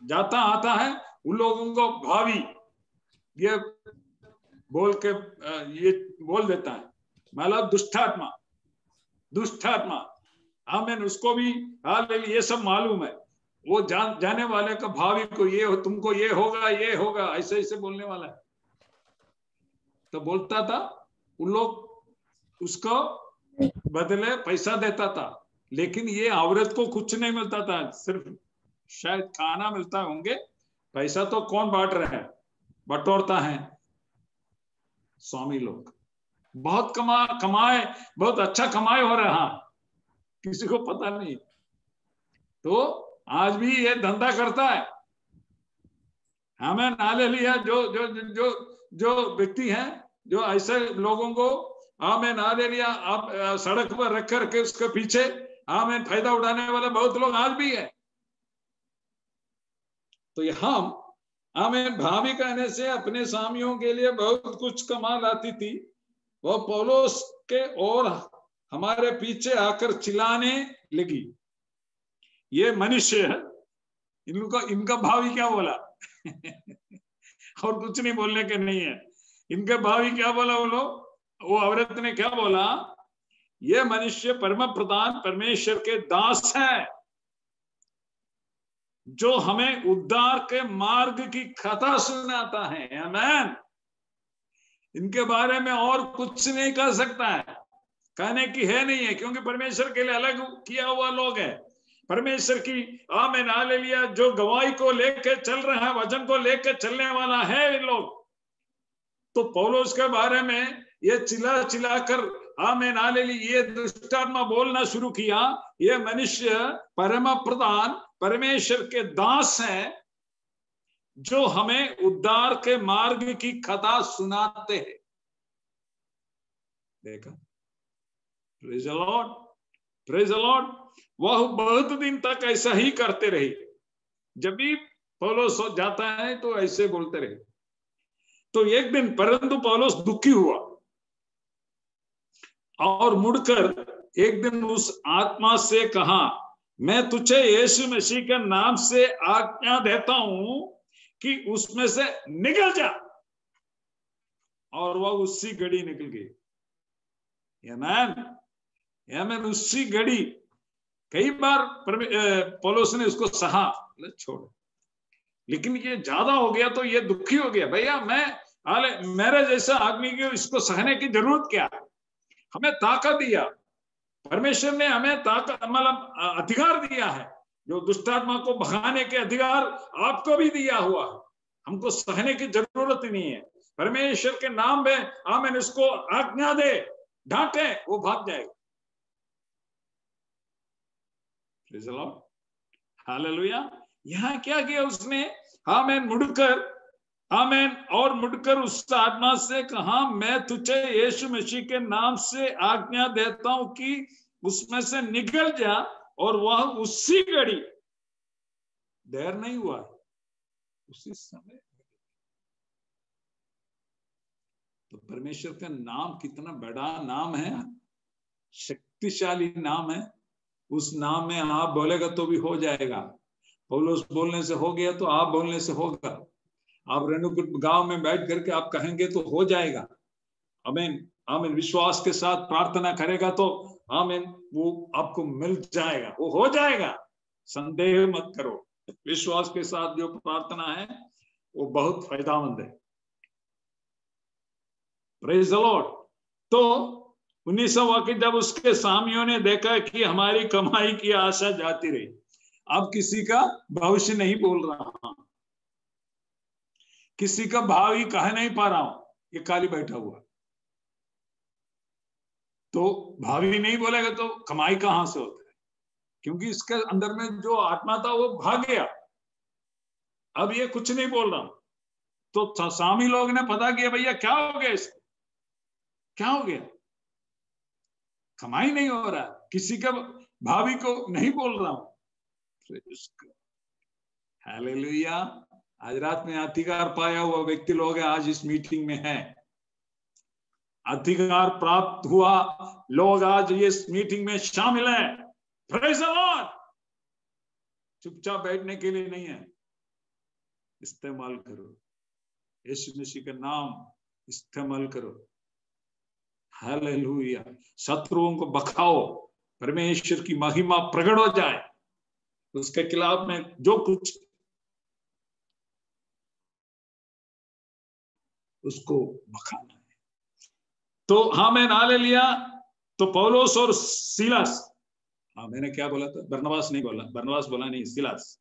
जाता आता है उन लोगों को भावी ये बोल के ये बोल देता है, मतलब दुष्टात्मा। आमीन। उसको भी ये सब मालूम है। वो जाने वाले का भावी को ये हो, तुमको ये होगा ऐसे ऐसे बोलने वाला है। तो बोलता था, उन लोग उसको बदले पैसा देता था, लेकिन ये औरत को कुछ नहीं मिलता था, सिर्फ शायद खाना मिलता होंगे। पैसा तो कौन बांट रहा है? बटोरता है स्वामी लोग। बहुत कमाए, बहुत अच्छा कमाए हो रहा, किसी को पता नहीं। तो आज भी ये धंधा करता है। आमीन हालेलुया। जो व्यक्ति हैं जो ऐसे लोगों को आमेन हालेलुया, आप सड़क पर रख करके उसके पीछे आमेन फायदा उठाने वाले बहुत लोग आज भी है। तो यहाँ आमेन भाभी कहने से अपने स्वामियों के लिए बहुत कुछ कमा लाती थी। वह पौलुस के और हमारे पीछे आकर चिल्लाने लगी, ये मनुष्य है, इनका भावी क्या बोला और कुछ नहीं बोलने के नहीं है। इनके भावी क्या बोला, वो औरत ने क्या बोला, ये मनुष्य परम प्रधान परमेश्वर के दास है, जो हमें उद्धार के मार्ग की कथा सुनाता है। आमीन। इनके बारे में और कुछ नहीं कह सकता है, कहने की है नहीं है, क्योंकि परमेश्वर के लिए अलग किया हुआ लोग है। परमेश्वर की आमीन हालेलुया जो गवाही को लेकर चल रहा है, वचन को लेकर चलने वाला है ये लोग। तो पौलुस के बारे में ये चिल्ला कर आमीन हालेलुया ये दुष्टात्मा बोलना शुरू किया, ये मनुष्य परम प्रधान परमेश्वर के दास हैं, जो हमें उद्धार के मार्ग की कथा सुनाते हैं। देखा, praise the Lord, praise the Lord. वह बहुत दिन तक ऐसा ही करते रहे। जब भी पौलुस जाता है तो ऐसे बोलते रहे। तो एक दिन परंतु पौलुस दुखी हुआ और मुड़कर एक दिन उस आत्मा से कहा, मैं तुझे यीशु मसीह के नाम से आज्ञा देता हूं कि उसमें से निकल जा। और वह उसी घड़ी निकल गई। आमीन। उसी घड़ी। कई बार पौलुस ने उसको सहा, छोड़, लेकिन ये ज्यादा हो गया तो ये दुखी हो गया, भैया मेरे जैसा आदमी को इसको सहने की जरूरत क्या है। हमें ताकत दिया परमेश्वर ने, हमें ताकत मतलब अधिकार दिया है, जो दुष्टात्मा को भगाने के अधिकार आपको भी दिया हुआ है। हमको सहने की जरूरत ही नहीं है। परमेश्वर के नाम में आमीन इसको आज्ञा दे, डांटे, वो भाग जाएगा। Praise the lord, hallelujah. यहाँ क्या किया उसने, आमीन मुड़कर, आमीन, और मुड़कर उस आत्मा से कहा, मैं तुझे यीशु मसीह के नाम से आज्ञा देता हूं कि उसमें से निकल जा। और वह उसी घड़ी, देर नहीं हुआ, उसी समय। तो परमेश्वर का नाम कितना बड़ा नाम है, शक्तिशाली नाम है। उस नाम में आप बोलेगा तो भी हो जाएगा। पौलुस बोलने से हो गया तो आप बोलने से होगा। आप रेणुकूट गांव में बैठ करके आप कहेंगे तो हो जाएगा। आमीन, आमीन। विश्वास के साथ प्रार्थना करेगा तो आमीन वो आपको मिल जाएगा, वो हो जाएगा। संदेह मत करो। विश्वास के साथ जो प्रार्थना है वो बहुत फायदेमंद है। Praise the Lord. तो 19वां वाक्य, जब उसके स्वामियों ने देखा कि हमारी कमाई की आशा जाती रही। अब किसी का भविष्य नहीं बोल रहा, किसी का भावी कह नहीं पा रहा हूं, ये खाली बैठा हुआ। तो भावी नहीं बोलेगा तो कमाई कहां से होता है, क्योंकि इसके अंदर में जो आत्मा था वो भाग गया। अब ये कुछ नहीं बोल रहा। तो स्वामी लोग ने पता किया, भैया क्या हो गया, इसको क्या हो गया, कमाई नहीं हो रहा, किसी का भावी को नहीं बोल रहा हूं। हालेलुया। आज रात में अधिकार पाया हुआ व्यक्ति लोग आज इस मीटिंग में है। अधिकार प्राप्त हुआ लोग आज इस मीटिंग में शामिल हैं। Praise the Lord. चुपचाप बैठने के लिए नहीं है, इस्तेमाल करो। यीशु मसीह का नाम इस्तेमाल करो। हालेलुया। शत्रुओं को बखाओ, परमेश्वर की महिमा प्रकट हो जाए। उसके खिलाफ में जो कुछ उसको बखाना है। तो हाँ, मैंने हालेलुया। तो पौलुस और सीलास, हाँ मैंने क्या बोला था, बरनबास नहीं बोला, बरनबास बोला नहीं, सीलास।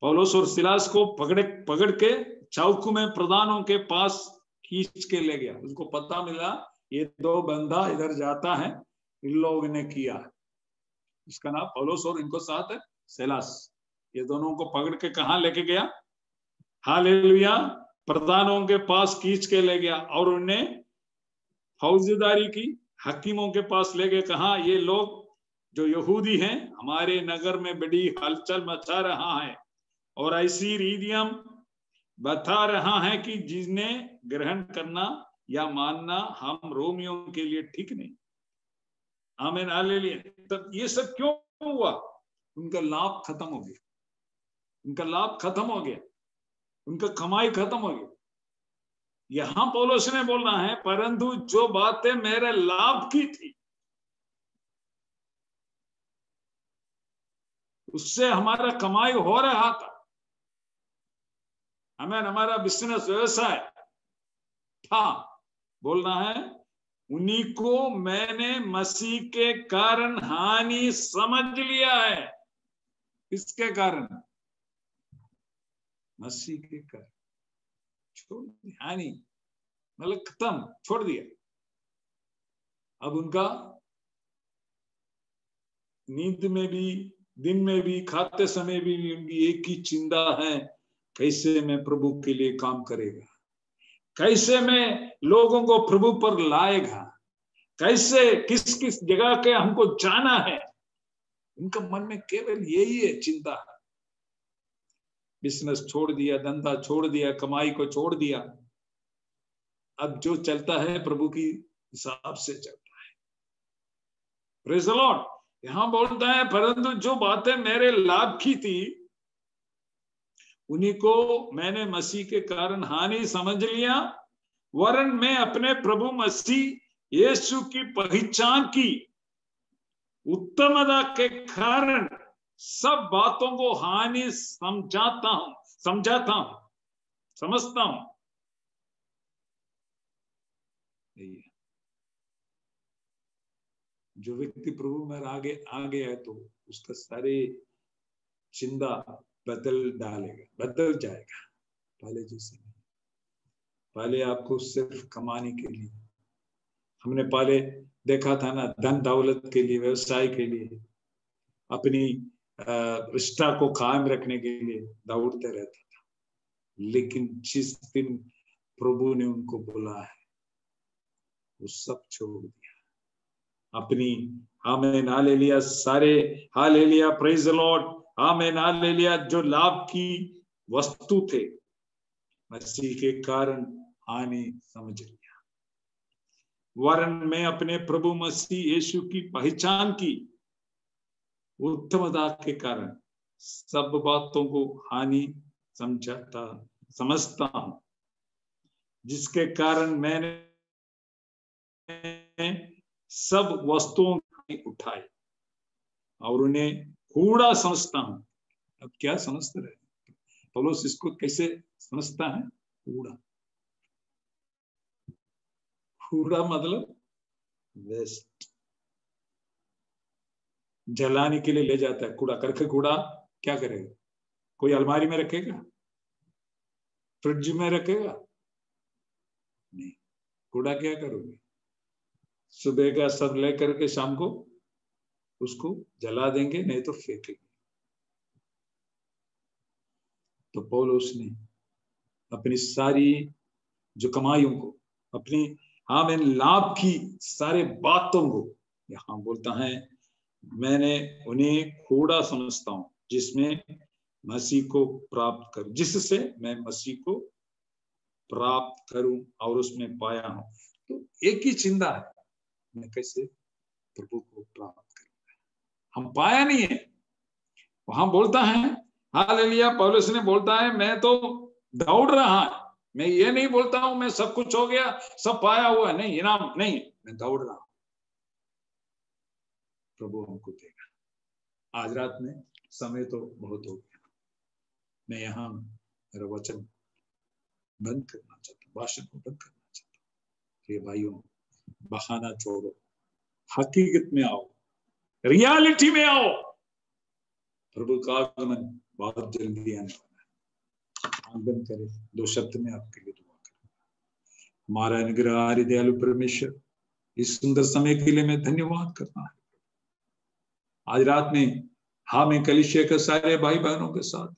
पौलुस और सीलास को पकड़ के चौक में प्रधानों के पास खींच के ले गया। उसको पता मिला ये दो बंदा इधर जाता है, इन लोगों ने किया। इसका नाम पौलुस और इनको साथ है सीलास। ये दोनों को पकड़ के कहां लेके गया, हालेलुया, प्रधानों के पास खींच के ले गया और उन्हें फौजदारी की, हकीमों के पास ले गए, कहा ये लोग जो यहूदी हैं हमारे नगर में बड़ी हलचल मचा रहा है और ऐसी रीतियां बता रहा है कि जिन्हें ग्रहण करना या मानना हम रोमियों के लिए ठीक नहीं। आमीन हालेलुया। तब ये सब क्यों हुआ? उनका लाभ खत्म हो गया, उनका लाभ खत्म हो गया, उनका कमाई खत्म हो गया। यहां पौलुस ने बोलना है, परंतु जो बातें मेरे लाभ की थी उससे हमारा कमाई हो रहा था, हमें हमारा बिजनेस व्यवसाय था। बोलना है, उन्हीं को मैंने मसीह के कारण हानि समझ लिया है। किसके कारण? मसीह के कारण। छोड़ दिया, हानि मतलब खत्म, छोड़ दिया। अब उनका नींद में भी, दिन में भी, खाते समय भी उनकी एक ही चिंता है, कैसे मैं प्रभु के लिए काम करेगा, कैसे मैं लोगों को प्रभु पर लाएगा, कैसे किस किस जगह के हमको जाना है। उनका मन में केवल यही है चिंता। बिजनेस छोड़ दिया, धंधा छोड़ दिया, कमाई को छोड़ दिया। अब जो चलता है प्रभु की हिसाब से चलता है। Praise the Lord. यहां बोलता है, परंतु जो बातें मेरे लाभ की थी उन्हीं को मैंने मसीह के कारण हानि समझ लिया, वरन मैं अपने प्रभु मसीह यीशु की पहचान की उत्तमता के कारण सब बातों को हानि समझता हूं। जो व्यक्ति प्रभु में आगे आ गया है तो उसका सारे चिंता बदल जाएगा। पहले जैसे नहीं। पहले आपको सिर्फ कमाने के लिए, हमने पहले देखा था ना, धन दौलत के लिए, व्यवसाय के लिए, अपनी रिश्ता को कायम रखने के लिए दौड़ते रहता था। लेकिन जिस दिन प्रभु ने उनको बोला है वो सब छोड़ दिया। अपनी आमीन हालेलुया, सारे हालेलुया, प्रेज द लॉर्ड, आमीन हालेलुया, जो लाभ की वस्तु थे मसीह के कारण हानि समझ लिया, वरन मैं अपने प्रभु मसीह यीशु की पहचान की उत्तमता के कारण सब बातों को हानि समझता हूं, जिसके कारण मैंने सब वस्तुओं को उठाई और उन्हें कूड़ा समझता हूं। अब क्या समझते रहे पौलुस, इसको कैसे समझता है? कूड़ा मतलब वेस्ट, जलाने के लिए ले जाता है कूड़ा करके। कूड़ा क्या करेगा? कोई अलमारी में रखेगा, फ्रिज में रखेगा? नहीं। कूड़ा क्या करोगे? सुबह का सब लेकर के शाम को उसको जला देंगे, नहीं तो फेंकेंगे। तो पौलुस ने अपनी सारी जो कमाइयों को, अपनी आमीन लाभ की सारे बातों को यहां बोलता है, मैंने उन्हें कूड़ा समझता हूं जिसमें मसीह को प्राप्त कर, जिससे मैं मसीह को प्राप्त करूं और उसमें पाया हूं। तो एक ही चिंता है, मैं कैसे प्रभु को प्राप्त करूंगा। हम पाया नहीं है। वहां बोलता है हालेलुया, पौलुस ने बोलता है, मैं तो दौड़ रहा है। मैं ये नहीं बोलता हूं मैं सब कुछ हो गया, सब पाया हुआ, नहीं, इनाम नहीं, मैं दौड़ रहा हूं। प्रभु हमको देगा। आज रात में समय तो बहुत हो गया, मैं यहाँ मेरा वचन बंद करना चाहता हूँ, भाषण को बंद करना चाहता हूँ। ये भाइयों, बहाना छोड़ो, हकीकत में आओ, रियलिटी में आओ। प्रभु का आगमन बहुत जल्दी आने वाला है। आगमन करे, दो शब्द में आपके लिए दुआ करूंगा। हमारा अनुग्रहकारी दयालु परमेश्वर, इस सुंदर समय के लिए मैं धन्यवाद करता हूँ। आज रात में हमें कलीसिया के सारे भाई बहनों के साथ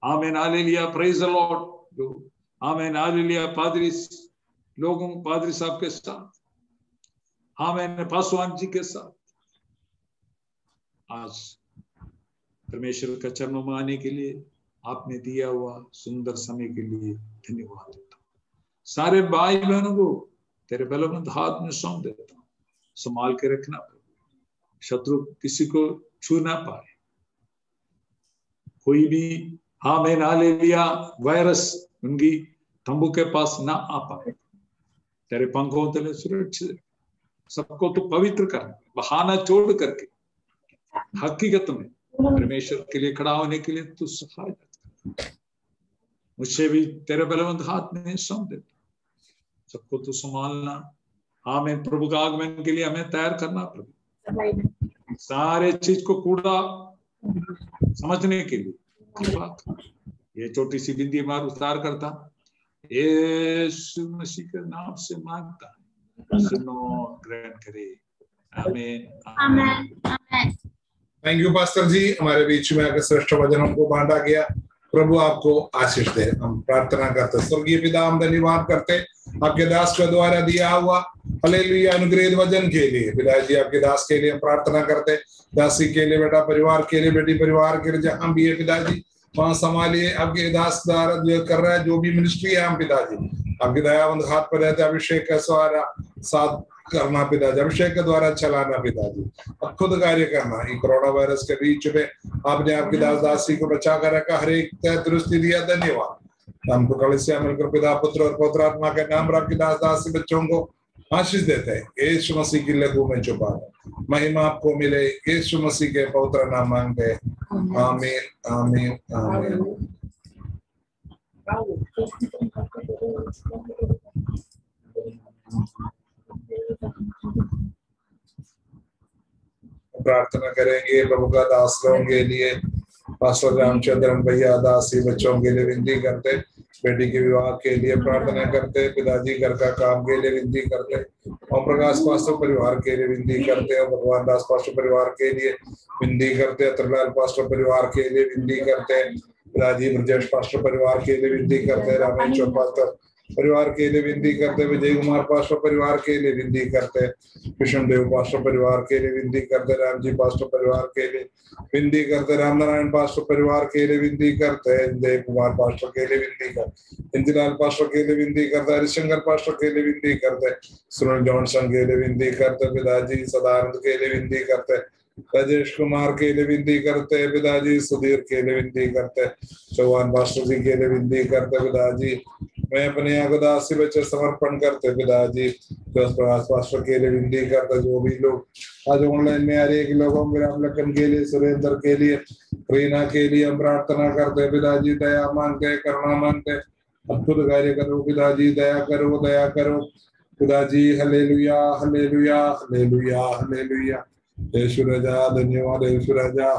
आमीन हालेलुया, प्रेज द लॉर्ड, आमीन हालेलुया, पादरी लोगों, पादरी साहब के साथ हाँ, मैंने पासवान जी के साथ आज परमेश्वर का चरणों में आने के लिए आपने दिया हुआ सुंदर समय के लिए धन्यवाद देता हूँ। सारे भाई बहनों को तेरे बलवंत हाथ में सौंप देता हूँ। संभाल के रखना, शत्रु किसी को छू ना पाए, कोई भी हाँ मैं ना ले लिया वायरस उनकी तंबू के पास ना आ पाए। तेरे पंखों तले सुरक्षित, सबको तो पवित्र कर, बहाना छोड़ करके हकीकत में परमेश्वर के लिए खड़ा होने के लिए तू सहायता कर। मुझसे भी तेरे बलवंत हाथ में सौंप देता, सबको तू संभालना। हाँ, मैं प्रभु का आगमन के लिए हमें तैयार करना प्रभु, सारे चीज को कूड़ा समझने के लिए ये छोटी सी बिंदी मार उतार करता यीशु मसीह के नाम से मांगता है, सुनो ग्रहण करे। आमीन आमीन। थैंक यू पास्टर जी, हमारे बीच में आकर श्रेष्ठ वचनों को बांटा गया। प्रभु आपको आशीष दे। हम प्रार्थना करते, स्वर्गीय पिता, हम धन्यवाद करते आपके दास के द्वारा दिया हुआ हालेलुया अनुग्रहित वचन के लिए। पिताजी आपके दास के लिए हम प्रार्थना करते, दासी के लिए, बेटा परिवार के लिए, बेटी परिवार के लिए, जहां भी है पिताजी वहां संभालिए। आपके दास द्वारा जो कर रहा है, जो भी मिनिस्ट्री है, हम पिताजी आपके दयावंत हाथ पर रहते, अभिषेक का सहारा साथ करना पिताजी, अभिषेक के द्वारा चलाना पिताजी, अब खुद कार्य करना। ये कोरोना वायरस के बीच में आपने आपकी दास दासी को बचा कर रखा, हर एक दुरुस्ती दिया, धन्यवाद। हमको कलिसिया मिलकर पिता पुत्र और पवित्र आत्मा के नाम पर आपकी दास दासी बच्चों को आशीष देते हैं। यीशु मसीह की लहू में छुपा महिमा आपको मिले, यीशु मसीह के पवित्र नाम मांगते हैं, आमीन आमीन आमीन। प्रार्थना करेंगे प्रभु का दास लोगों के लिए, पास्टर रामचंद्रन भैया, दासी बच्चों के लिए विनती करते, बेटी के विवाह के लिए प्रार्थना करते, पिताजी घर का काम के लिए विनती करते, ओम प्रकाश पास्टर परिवार के लिए विनती करते, और भगवान दास पास्टर परिवार के लिए विनती करते, त्रिलाल पास्टर परिवार के लिए विनती करते, पिताजी ब्रजेश पास्टर परिवार के लिए विनती करते, रामेश्वर पास्टर परिवार के लिए विनती करते, विजय कुमार पास्टर परिवार के लिए विनती करते, कृष्ण देव पास्टर परिवार के लिए विनती करते, राम जी पास्टर परिवार के लिए विनती करते, राम नारायण पास्टर परिवार के लिए विनती करते, देव कुमार पास्टर के लिए विनती करते, इंदिलाल पास्टर के लिए विनती करते, हरिशंकर पास्टर के लिए विनती करते, सुनील जॉनसन के लिए विनती करते, पिताजी सदानंद के लिए विनती करते, राजेश कुमार के लिए विनती करते, पिताजी सुधीर के लिए विनती करते, चौहान पास्टर जी के लिए विनती करते, पिताजी मैं अपने दासी बच्चे समर्पण करते, पिताजी पास्टर के लिए विनती करते, जो भी लोग आज ऑनलाइन में आ रहे लोगों में, राम लखन के लिए, सुरेंद्र के लिए, रीना के लिए हम प्रार्थना करते, पिताजी दया मांगते, करुणा मांगते, अद्भुत कार्य करो पिताजी, दया करो, दया करो पिताजी, हल्लेलुया हल्लेलुया हल्लेलुया हल्लेलुया। यीशु राजा धन्यवाद, यीशु राजा।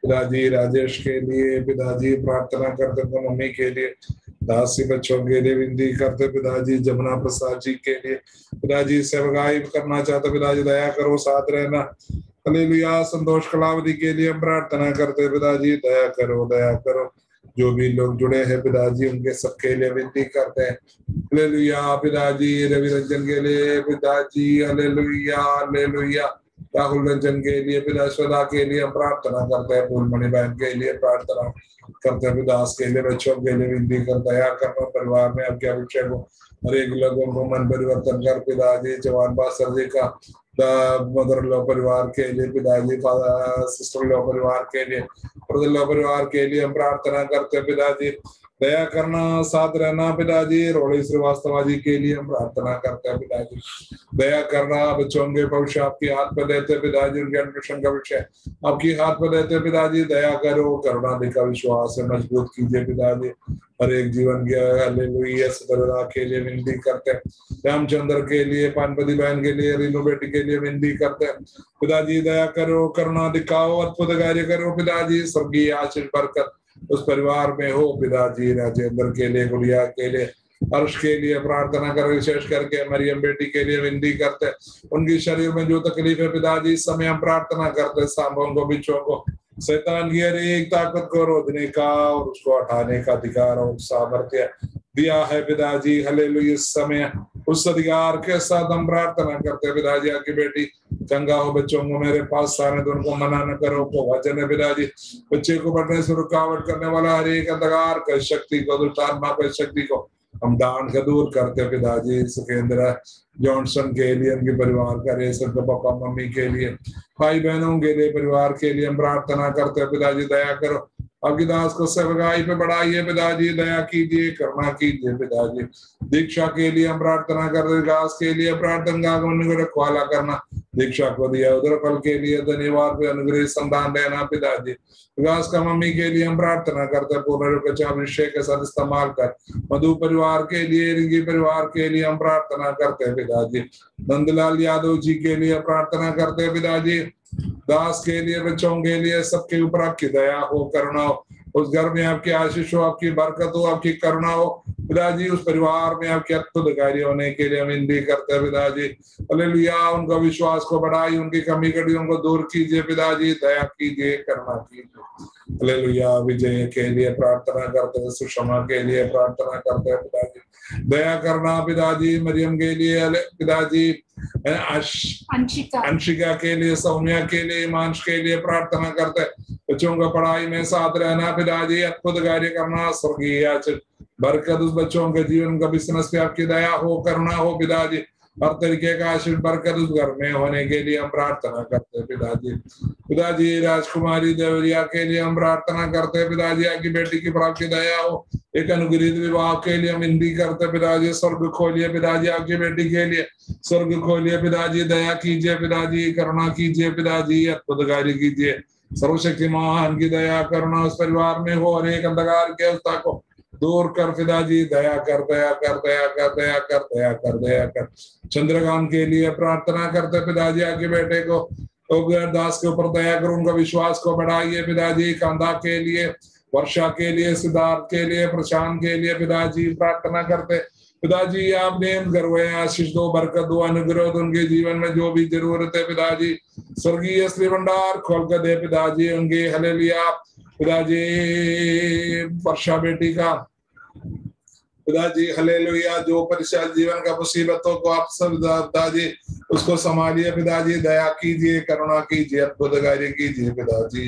पिताजी राजेश के लिए पिताजी प्रार्थना करते, तो मम्मी के लिए, दासी बच्चों के लिए विनती करते, पिताजी जमुना प्रसाद जी के लिए, पिताजी सेवकाई करना चाहते, पिताजी दया करो, साथ रहना, हालेलुया। संतोष कलावती के लिए हम प्रार्थना करते, पिताजी दया करो, दया करो। जो भी लोग जुड़े हैं पिताजी उनके सबके लिए विनती करते हैं, हालेलुया। पिताजी रवि रंजन के लिए पिताजी, हालेलुया हालेलुया। राहुल रंजन के लिए, पिता स्वदा के लिए हम प्रार्थना करते हैं, फूलमणि बहन के लिए प्रार्थना करते हैं, दास के लिए, बच्चों के लिए विनती करते हैं, करना परिवार में आपके अभिषेक हो, हर एक लोगों को मन परिवर्तन कर, पिताजी जवान पास्टर जी का मदर लो परिवार के लिए, पिताजी सिस्टर लो परिवार के लिए, ब्रदर लो परिवार के लिए हम प्रार्थना करते हैं, पिताजी दया करना, साथ रहना, पिताजी रोड़ी श्रीवास्तव जी के लिए हम प्रार्थना करते हैं, पिताजी दया करना, बच्चों के भविष्य आपके हाथ पर देते, पिताजी उनके एडमिशन का विषय आपके हाथ पर देते, पिताजी दया करो, करुणा दिखा, विश्वास से मजबूत कीजिए, पिताजी हर एक जीवन के, हालेलुया। सदरदा के लिए विनती करते हैं, रामचंद्र के लिए, पानपति बहन के लिए, रीनू बेटी के लिए विनती करते हैं, पिताजी दया करो, करुणा दिखाओ, अद्भुत कार्य करो, पिताजी स्वर्गीय आशीष बरकत उस परिवार में हो, पिताजी राजेंद्र के लिए, गुड़िया के लिए, अर्श के लिए प्रार्थना कर, विशेष करके मरियम बेटी के लिए विनती करते, उनकी शरीर में जो तकलीफ है पिताजी इस समय हम प्रार्थना करते, सांपों को, बिच्छों को, शैतान की हर एक ताकत को रोकने का और उसको हटाने का अधिकार और सामर्थ्य दिया है, पिताजी हालेलुया। इस समय उस अधिकार के साथ हम प्रार्थना करते हैं पिताजी, आपकी बेटी चंगा हो, बच्चों को मेरे पास आने दो, उनको मना न करो, को वचन है पिताजी, बच्चे को बढ़ने से रुकावट करने वाला हर एक अंधकार का शक्ति को, दुष्टात्मा का शक्ति को हम दान का दूर करते पिताजी। सुखेंद्र जॉनसन के लिए, उनके परिवार का रेस, उनके पापा मम्मी के लिए, भाई बहनों के लिए, परिवार के लिए हम प्रार्थना करते हैं पिताजी, दया करो, आपकी दास को सेवकाई पे बढ़ाइए पिताजी, दया कीजिए, करुणा कीजिए पिताजी। दीक्षा के लिए हम प्रार्थना कर रहे, विकास के लिए प्रार्थना को रखवाला करना, दीक्षा को दिया उधर फल के लिए धन्यवाद, अनुग्रह संतान देना पिताजी। विकास का मम्मी के लिए हम प्रार्थना करते हैं, पूर्ण रूप से अभिषेक के साथ इस्तेमाल कर, मधु परिवार के लिए, रिंगी परिवार के लिए हम प्रार्थना करते हैं पिताजी। नंदलाल यादव जी के लिए प्रार्थना करते हैं पिताजी, दास के लिए, बच्चों के लिए, सबके ऊपर आपकी दया हो, करुणा हो, उस घर में आपकी आशीष हो, आपकी बरकत हो, आपकी करुणा हो पिताजी, उस परिवार में आपके अद्भुत कार्य होने के लिए हम विनती करते हैं पिताजी। हालेलुया, उनका विश्वास को बढ़ाई, उनकी कमी कड़ियों को दूर कीजिए पिताजी, दया कीजिए, करुणा कीजिए। हालेलुया, विजय के लिए प्रार्थना करते हैं, सुषमा के लिए प्रार्थना करते हैं पिताजी, दया करना पिताजी, मरियम के लिए पिताजी, अंशिका के लिए, सौम्या के लिए, हिमांश के लिए प्रार्थना करते हैं, बच्चों का पढ़ाई में साथ रहना पिताजी, अद्भुत कार्य करना, स्वर्गीय बरकत उस बच्चों के जीवन का, बिजनेस पे आपकी दया हो, करुणा हो पिताजी, हर तरीके का आशीष बरकत उस घर में होने के लिए हम प्रार्थना करते हैं पिताजी। पिताजी राजकुमारी देवरिया के लिए हम प्रार्थना करते हैं पिताजी, आपकी बेटी की प्राप्ति दया हो, एक अनुग्रहित विवाह के लिए हम विनती करते हैं पिताजी, स्वर्ग खोलिए पिताजी, आपकी बेटी के लिए स्वर्ग खोलिए पिताजी, दया कीजिए पिताजी, करुणा कीजिए पिताजी, अद्भुत कार्य कीजिए, सर्वशक्तिमान की दया करुणा उस परिवार में हो, और एक अंधकार के अवस्था को दूर कर पिताजी, दया कर, दया कर, दया कर, दया कर, दया कर, दया कर। चंद्रकांत के लिए प्रार्थना करते पिताजी, आपके बेटे को दास के ऊपर दया करो, उनका विश्वास को बढ़ाइए पिताजी। कांदा के लिए, वर्षा के लिए, सिद्धार्थ के लिए, प्रशांत के लिए पिताजी प्रार्थना करते पिताजी, आपने गर्वे आशीष दो, बरकत दो, अनुग्रह दो, उनके जीवन में जो भी जरूरत है पिताजी, स्वर्गीय श्री भंडार खोल कर दे पिताजी उनके। हालेलुया पिताजी, वर्षा बेटी का पिताजी, हालेलुया, जो परेशान जीवन का मुसीबतों को आप सब पिताजी उसको संभालिए पिताजी, दया कीजिए, करुणा कीजिए, अद्भुत कार्य कीजिए पिताजी।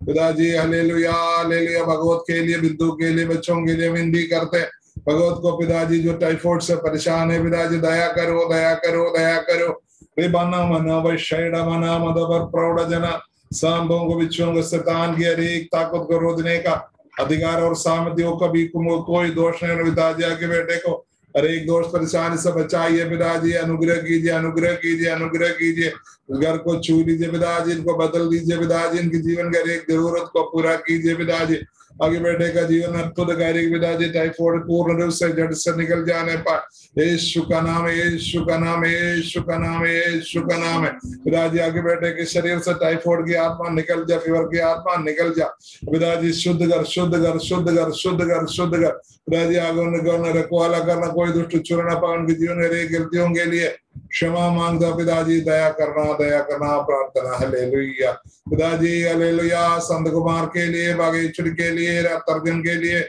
पिताजी हालेलुया, हालेलुया, भगवत के लिए, बिंदु के लिए, बच्चों के लिए विनती करते हैं, भगवत को पिताजी जो टाइफाइड से परेशान है पिताजी, दया करो, दया करो, दया करो। रिबाना मना वैशैडा मना मदबर प्रौढ़ जना सांबों को, बिच्छों को, शैतान की हर एक ताकत को रोकने का अधिकार और सामर्थ्य, कभी कोई दोष नहीं पिताजी, आके बेटे को हर एक दोष परेशानी से बचाइए पिताजी, अनुग्रह कीजिए, अनुग्रह कीजिए, अनुग्रह कीजिए, घर को छू लीजिए पिताजी, इनको बदल दीजिए पिताजी, इनकी जीवन की हर एक जरूरत को पूरा कीजिए पिताजी। आगे बेटे का जीवन अद्भुत कार्य पिताजी, टाइफाइड पूर्ण रूप से जड़ से निकल जाने पर यीशु का नाम है, यीशु का नाम है, यीशु का नाम है, यीशु का नाम है पिताजी। आगे बेटे के शरीर से टाइफाइड की आत्मा निकल जा, फीवर की आत्मा निकल जा पिताजी, शुद्ध कर, शुद्ध कर, शुद्ध कर, शुद्ध कर, शुद्ध कर पिताजी। आगे रखवाला करना, कोई दुष्ट छुरा ना पाए उनके जीवन में गलतियों के लिए क्षमा मांगता पिताजी, दया करना, दया करना, प्रार्थना। हालेलुया पिताजी, हालेलुया, संत कुमार के लिए, बागेश्वर के लिए, तर्जन के लिए,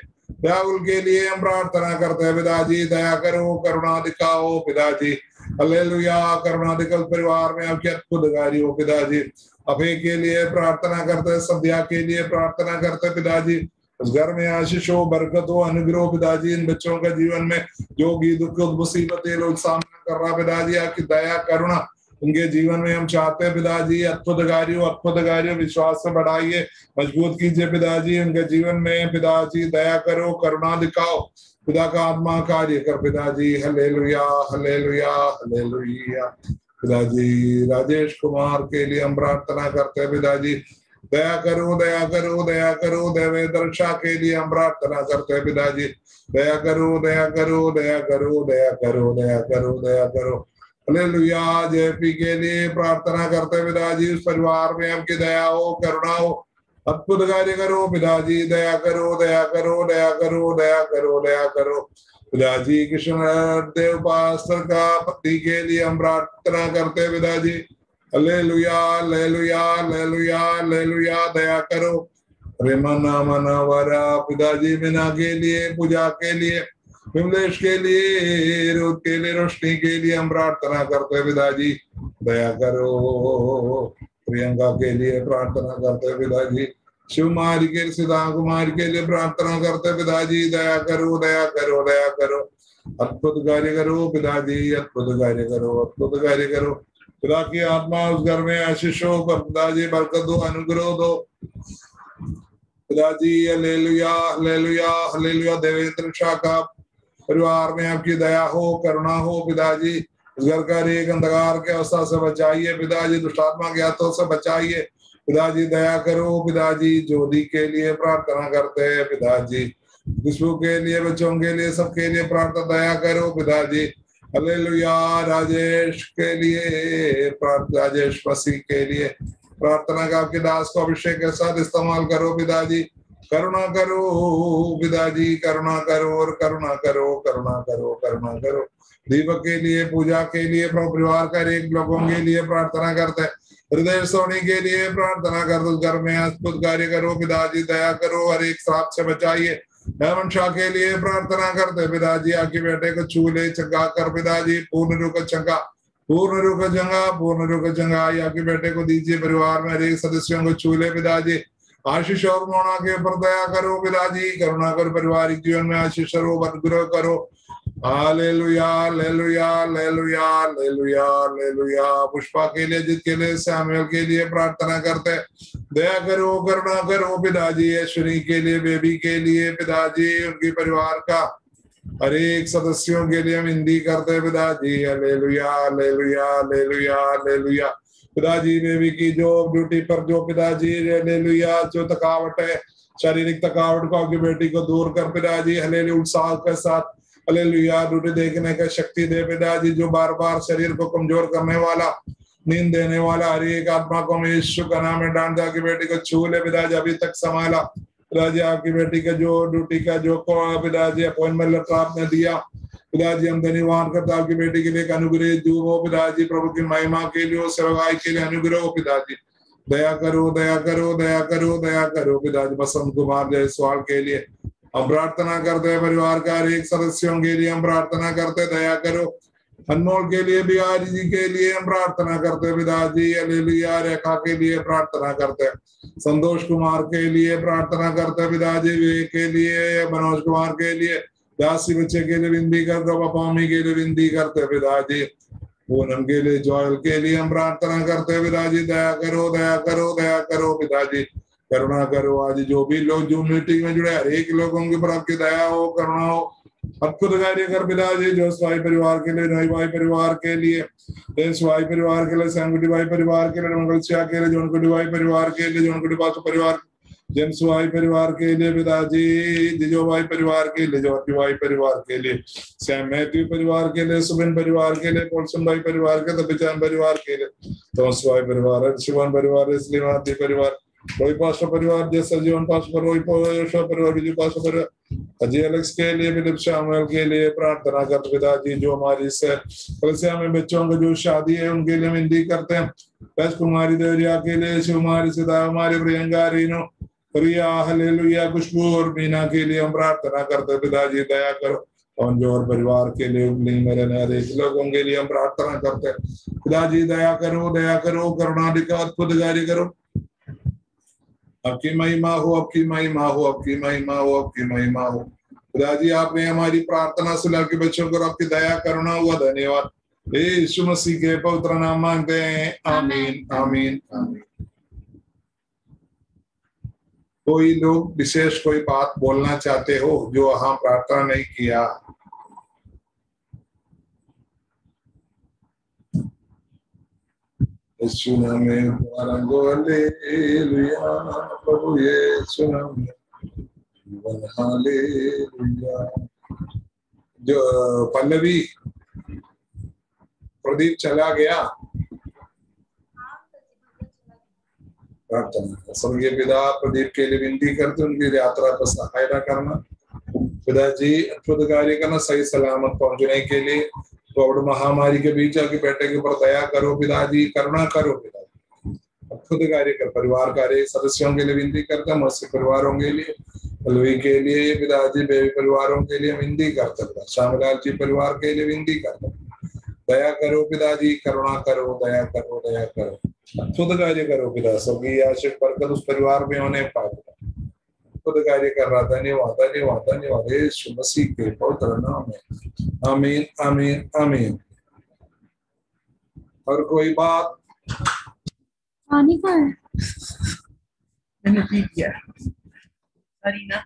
राहुल के लिए हम प्रार्थना करते हैं पिताजी, दया करो, करुणा दिखाओ पिताजी। हालेलुया, करुणा दिखाओ, परिवार में आपकी अद्भुत कार्य हो पिताजी। अभय के लिए प्रार्थना करते हैं, सद्या के लिए प्रार्थना करते हैं पिताजी, उस घर में आशीष हो, बरकत हो, अनुग्रह पिताजी। इन बच्चों का जीवन में जो भी दुख मुसीबतें लोग सामना कर रहा पिताजी, आपकी दया करुणा उनके जीवन में हम चाहते हैं पिताजी, अद्भुत कार्य, अद्भुत कार्य, विश्वास से बढ़ाइए, मजबूत कीजिए पिताजी उनके जीवन में पिताजी, दया करो, करुणा दिखाओ पिता का आत्मा कार्य कर पिताजी। हालेलुया, हालेलुया, हालेलुया पिताजी। राजेश कुमार के लिए हम प्रार्थना करते हैं पिताजी, दया करो, दया करो, दया करो। देवे दर्शा के लिए हम प्रार्थना करते हैं पिताजी, दया करो, दया करो, दया करो, दया करो, दया करो, दया करो। हालेलुया, जेपी के लिए प्रार्थना करते हैं पिताजी, उस परिवार में आपकी दया हो, करुणा हो, अद्भुत कार्य करो पिताजी, दया करो, दया करो, दया करो, दया करो, दया करो पिताजी। कृष्ण देव पास्टर का पति के लिए हम प्रार्थना करते हैं पिताजी, हालेलुया, हालेलुया, हालेलुया, हालेलुया, दया करो। मना मना वरा पिताजी, मीना के लिए, पूजा के लिए, विमलेश के लिए, रुत के लिए, रोशनी के लिए हम प्रार्थना करते हैं पिताजी, दया करो। प्रियंका के लिए प्रार्थना करते हैं पिताजी, शिवकुमारी के, सीता कुमारी के लिए प्रार्थना करते हैं पिताजी, दया करो, दया करो, दया करो, अद्भुत कार्य करो पिताजी, अद्भुत कार्य करो, अद्भुत कार्य करो। पिता की आत्मा उस घर में आशीषों पर पिताजी बरकत दो, अनुग्रह दो पिताजी। Hallelujah, hallelujah, hallelujah. Devendra Shah का परिवार में आपकी दया हो, करुणा हो पिताजी। उस घर का एक अंधकार के अवस्था से बचाइए पिताजी, दुष्टात्मा के हाथों से बचाइए पिताजी, दया करो पिताजी। ज्योति के लिए प्रार्थना करते हैं पिताजी, खुशबू के लिए, बच्चों के लिए, सबके लिए प्रार्थना, दया करो पिताजी। हालेलुया। राजेश के लिए प्रार्थना, राजेश मसीह के लिए प्रार्थना का आपके दास को अभिषेक के साथ इस्तेमाल करो पिताजी, करुणा करो पिताजी, करुणा करो और करुणा करो, करुणा करो, करुणा करो। दीपक के लिए, पूजा के लिए, परिवार का एक लोगों के लिए प्रार्थना करते हैं, हृदय सोनी के लिए प्रार्थना कर दो, घर में अद्भुत कार्य करो पिताजी, दया करो, हर एक श्राप से बचाइए। हेमंत शाह के लिए प्रार्थना करते पिताजी, आपके बेटे को छू ले, चंगा कर पिताजी, पूर्ण रूप चंगा, पूर्ण रूप चंगा, पूर्ण रूप चंगा। आपके बेटे को दीजिए, परिवार में हर एक सदस्यों को छू ले पिताजी, आशीष और मोना के ऊपर दया करो पिताजी, करुणा कर, पारिवारिक जीवन में आशीष करो, अनुग्रह करो। Hallelujah, hallelujah, hallelujah, hallelujah, hallelujah. Pushpa के लिए, जित के लिए, सैमुअल के लिए प्रार्थना करते, दया करो, करुणा करो पिताजी। ऐश्वरी के लिए, बेबी के लिए पिताजी, उनके परिवार का हर एक सदस्यों के लिए हम हिंदी करते पिताजी। हालेलुया, हालेलुया, हालेलुया, हालेलुया पिताजी। बेबी की जो ड्यूटी पर जो पिताजी, हालेलुया, जो थकावट है, शारीरिक थकावट को आपकी बेटी को दूर कर पिताजी, हालेलुया, उत्साह के साथ, हालेलुया, ड्यूटी देखने का शक्ति दे पिताजी। जो बार बार शरीर को कमजोर करने वाला, नींद देने वाला, हर एक आत्मा को हम यीशु का नाम में डांट दे, बेटी को छू ले पिताजी, अभी तक संभाला पिताजी। आपकी बेटी का जो ड्यूटी का जो पिताजी अपॉइंटमेंट लेटर आपने दिया पिताजी, हम धन्यवाद करते, आपकी बेटी के लिए अनुग्रह दूर हो पिताजी, प्रभु की महिमा के लिए, सेवकाई के लिए अनुग्रह हो पिताजी, दया करो, दया करो, दया करो, दया करो पिताजी। बसंत कुमार जायसवाल के लिए हम प्रार्थना करते हैं, परिवार का हर एक सदस्यों के लिए हम प्रार्थना करते, दया करो। अनमोल के लिए, बिहारी जी के लिए हम प्रार्थना करते पिताजी, हालेलुया। रेखा के लिए प्रार्थना करते, संतोष कुमार के लिए प्रार्थना करते पिताजी, विवेक के लिए, मनोज कुमार के लिए, दासी बच्चे के लिए विनती करते, पापामी के लिए विनती करते पिताजी, पूनम के लिए, जॉयल के लिए हम प्रार्थना करते पिताजी, दया करो, दया करो, दया करो पिताजी, करुणा करो। आज जो भी लोग जूम मीटिंग में जुड़े, हर एक लोगों के ऊपर आपकी दया हो, करुणा हो, अद्भुत कार्य कर पिताजी। जो स्वाई परिवार के लिए, नई भाई परिवार के लिए, स्वाई परिवार के लिए, सैंगुटी भाई परिवार के लिए, मंगलसिया के लिए, जोनकुटी भाई परिवार के लिए, जोनकुटी बासु परिवार, जेम्स भाई परिवार के लिए पिताजी, जिजो भाई परिवार के लिए, ज्योति भाई परिवार के लिए, सैम मैथ्यू परिवार के लिए, सुबिन परिवार के लिए, पोलसन भाई परिवार के, तबिचान परिवार के लिए, तोस भाई परिवार, शिवन परिवार, श्रीमाती परिवार, रोही पास्टर परिवार, जैसा जीवन पास्टर, रोही परिवार, विजय पास्टर परिवार, अजय एलेक्स के लिए, विलिप शामुएल के लिए प्रार्थना करते पिताजी। जो हमारी कलसिया में बच्चों की जो शादी है उनके लिए हम हिंदी करते हैं, राज कुमारी देवरिया के लिए, शिवकुमारी, सीता कुमारी, प्रियंका, रीनो, रिया, हालेलुया, खुशबू और मीना के लिए हम प्रार्थना करते पिताजी, दया करो। और जो और परिवार के लिए, मेरे नए लोगों के लिए हम प्रार्थना करते पिताजी, दया करो, दया करो, करुणा दिखाओ, अद्भुत कार्य करो। आपकी महिमा हो, आपकी महिमा हो, आपकी महिमा हो, आपकी महिमा हो पिताजी। आपने हमारी प्रार्थना सुना के बच्चों को आपकी दया करुणा हुआ, धन्यवाद। यीशु मसीह के पवित्र नाम मांगते हैं, आमीन, आमीन, आमीन। कोई लोग विशेष कोई बात बोलना चाहते हो जो हाँ प्रार्थना नहीं किया? यीशु नाम में हालेलुया, प्रभु यीशु नाम में हालेलुया। जो पल्लवी, प्रदीप चला गया, प्रार्थना। स्वर्गीय पिता, प्रदीप के लिए विनती करते उनकी यात्रा पर सहायता करना पिताजी, अद्भुत कार्य करना, सही सलामत पहुंचने के लिए। कोविड महामारी के बीच आके बेटे के ऊपर दया करो पिताजी, करुणा करो पिताजी, अद्भुत कार्य कर। परिवार का एक सदस्यों के लिए विनती करता, मत्स्य परिवारों के लिए, पलवी के लिए, पिताजी बेबी परिवारों के लिए विनती करते पिता, श्यामलाल जी परिवार के लिए विनती करते, दया करो पिताजी, करुणा करो, दया करो, दया करो, खुद कार्य करो पिता, सबकी आशीष बरकत उस परिवार में होने पाए, खुद कार्य कर रहा। धन्यवाद धन्यवाद धन्यवाद यीशु मसीह के पवित्र नाम में, आमीन आमीन आमीन। और कोई बात? पानी का है? मैंने पी किया सारी ना।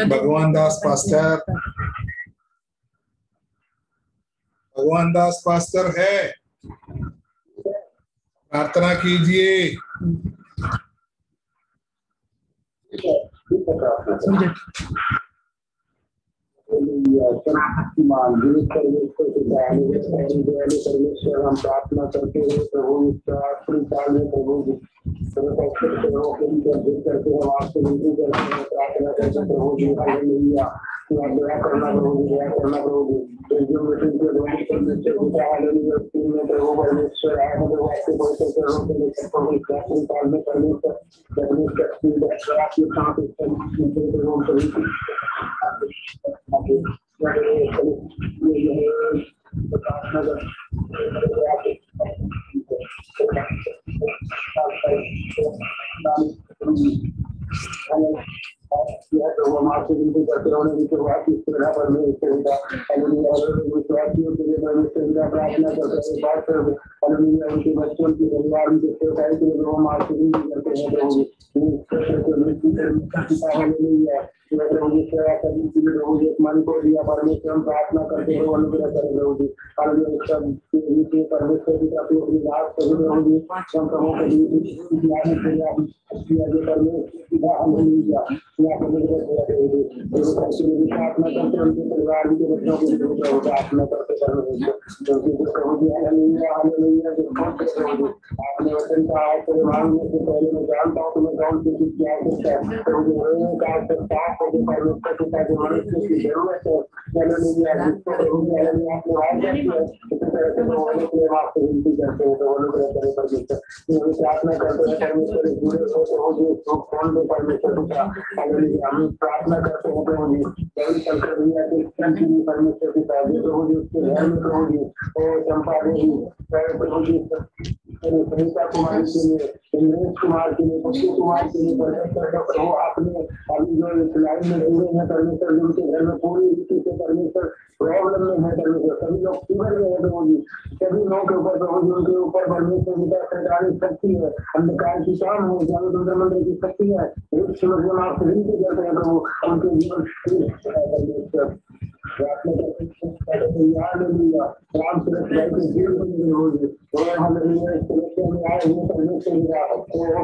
भगवान दास पास्टर, भगवान दास पास्टर है, प्रार्थना कीजिए। परमेश्वर हम प्रार्थना करते हैं प्रभु काल में प्रभु करते हैं आपसे विनती करते हैं, प्रार्थना करते हैं प्रभु जी, हालेलुया। दया करना प्रभु जी, दया करना प्रभु जी, जो मीटिंग के द्वारा परमेश्वर हालेलुया में प्रभु परमेश्वर आए हैं, प्रभु आपके पवित्र चरणों के लिए प्रभु काल में परमेश्वर परमेश्वर आपके साथ प्रभु हम आपसे विनती करते रहो इस तरह परमेश्वर विश्वासियों के लिए परमेश्वर प्रार्थना करते हैं, उनके बच्चों की परिवार उनके सेवकाई के लिए हम आपसे विनती करते हैं प्रभु जी, मन को दिया परमेश्वर हम प्रार्थना करते हो, अनुग्रह करें प्रभु जी, परमेश्वर की अपनी अपनी बात करें प्रभु जी, हम प्रभु प्रार्थना करते उनके परिवार के बच्चों के लिए प्रार्थना करते आपने वचन का परिवार में से पहले मैं जानता हूँ तुम्हें कौन सी चीज की आवश्यकता मनुष्य की जरूरत है, प्रार्थना करते हैं परमेश्वर जुड़े हो फोन में परमेश्वर हम प्रार्थना करते हैं प्रभु जी, शंकर भैया के परमेश्वर की प्रभु जी, उसके घर में प्रभु जी, और चंपा देवी प्रभु जी, सरिता कुमारी के लिए, इंद्रेश कुमार के लिए, पुष्प कुमार के लिए परमेश्वर प्रभु आपने अभी जो इस लाइन में जुड़े हैं परमेश्वर, जिनके घर में पूरी रीति से परमेश्वर प्रॉब्लम में है परमेश्वर, सभी लोग फीवर में है प्रभु जी, सभी लोगों के ऊपर प्रभु जी, उनके ऊपर परमेश्वर की सरकारी शक्ति है, अंधकार की काम है, जागरूक मंदिर की शक्ति है, हम आपसे विनती करते हैं प्रभु उनके जीवन परमेश्वर प्रार्थना करते हैं राम सूरत भाई के जीवन में होगी और हम में आए हुए परमेश्वर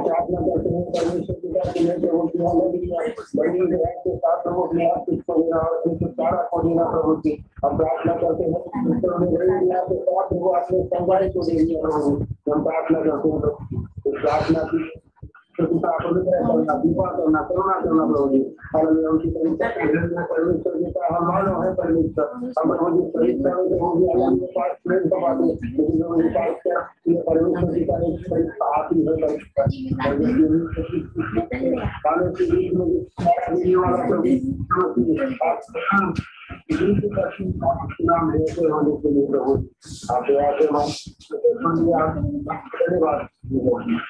प्रार्थना करते हैं परमेश्वर पिता के लिए प्रभु की हालेलुया बड़ी के साथ प्रभु अपने आप को देना और सारा को देना प्रभु जी, हम प्रार्थना करते हैं के साथ प्रभु अपने संवाई को दे दिया प्रभु, हम प्रार्थना करते हैं प्रार्थना की करना दीपा करना करुणा करना प्रभु जी, उनकी परमेश्वर जी का हम मानो है परमेश्वर, हम प्रभु जी परीक्षा में प्रभु जी के पास प्रेम का बात है परमेश्वर जी का एक आती है नाम देते होने के लिए प्रभु आप दया से धन्यवाद हम प्रार्थना करते हैं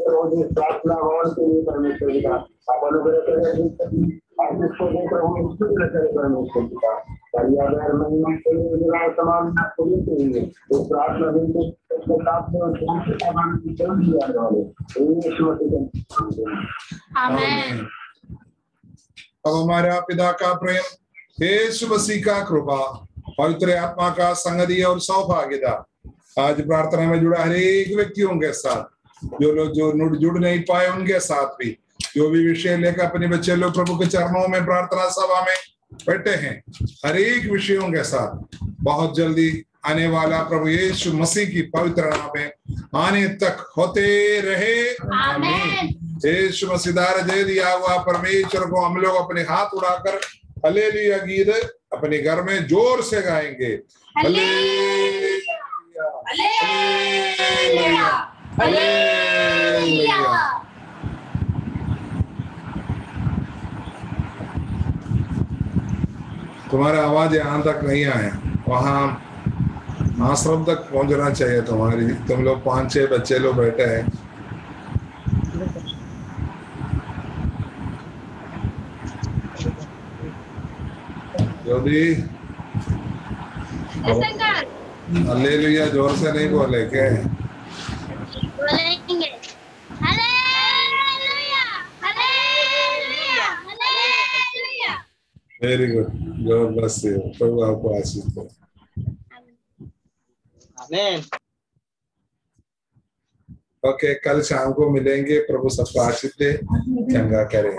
प्रभु जी, प्रार्थना भवन के लिए परमेश्वर जी का आप अनुग्रह करें प्रभु परमेश्वर जी का अगर महिमा के लिए समान चाहिए तो प्रार्थना अब हमारा पिता का प्रेम, यीशु मसीह का कृपा, पवित्र आत्मा का संगति और सौभाग्यता आज प्रार्थना में जुड़ा हर एक व्यक्तियों के साथ, जो लोग जो जुड़ नहीं पाए उनके साथ भी, जो भी विषय लेकर अपने बच्चे लोग प्रभु के चरणों में प्रार्थना सभा में बैठे हैं, हर एक विषयों के साथ बहुत जल्दी आने वाला प्रभु यीशु मसीह की पवित्र नाम में आने तक होते रहे। आमीन। यीशु मसीह दे दिया हुआ परमेश्वर को हम लोग अपने हाथ उड़ाकर हालेलुया गीत अपने घर में जोर से गाएंगे। Hallelujah hallelujah hallelujah. तुम्हारा आवाज यहाँ तक नहीं आया, वहां आश्रम तक पहुंचना चाहिए तुम्हारी। तुम लोग 5-6 बच्चे लोग बैठे हैं। जोदी हालेलुया जोर से नहीं बोले क्या? बोलेंगे hallelujah hallelujah hallelujah. Very good, God bless you. प्रभु आपको आशीष दे। आमीन। ओके, कल शाम को मिलेंगे। प्रभु सबको आशीष दे, चंगा करे।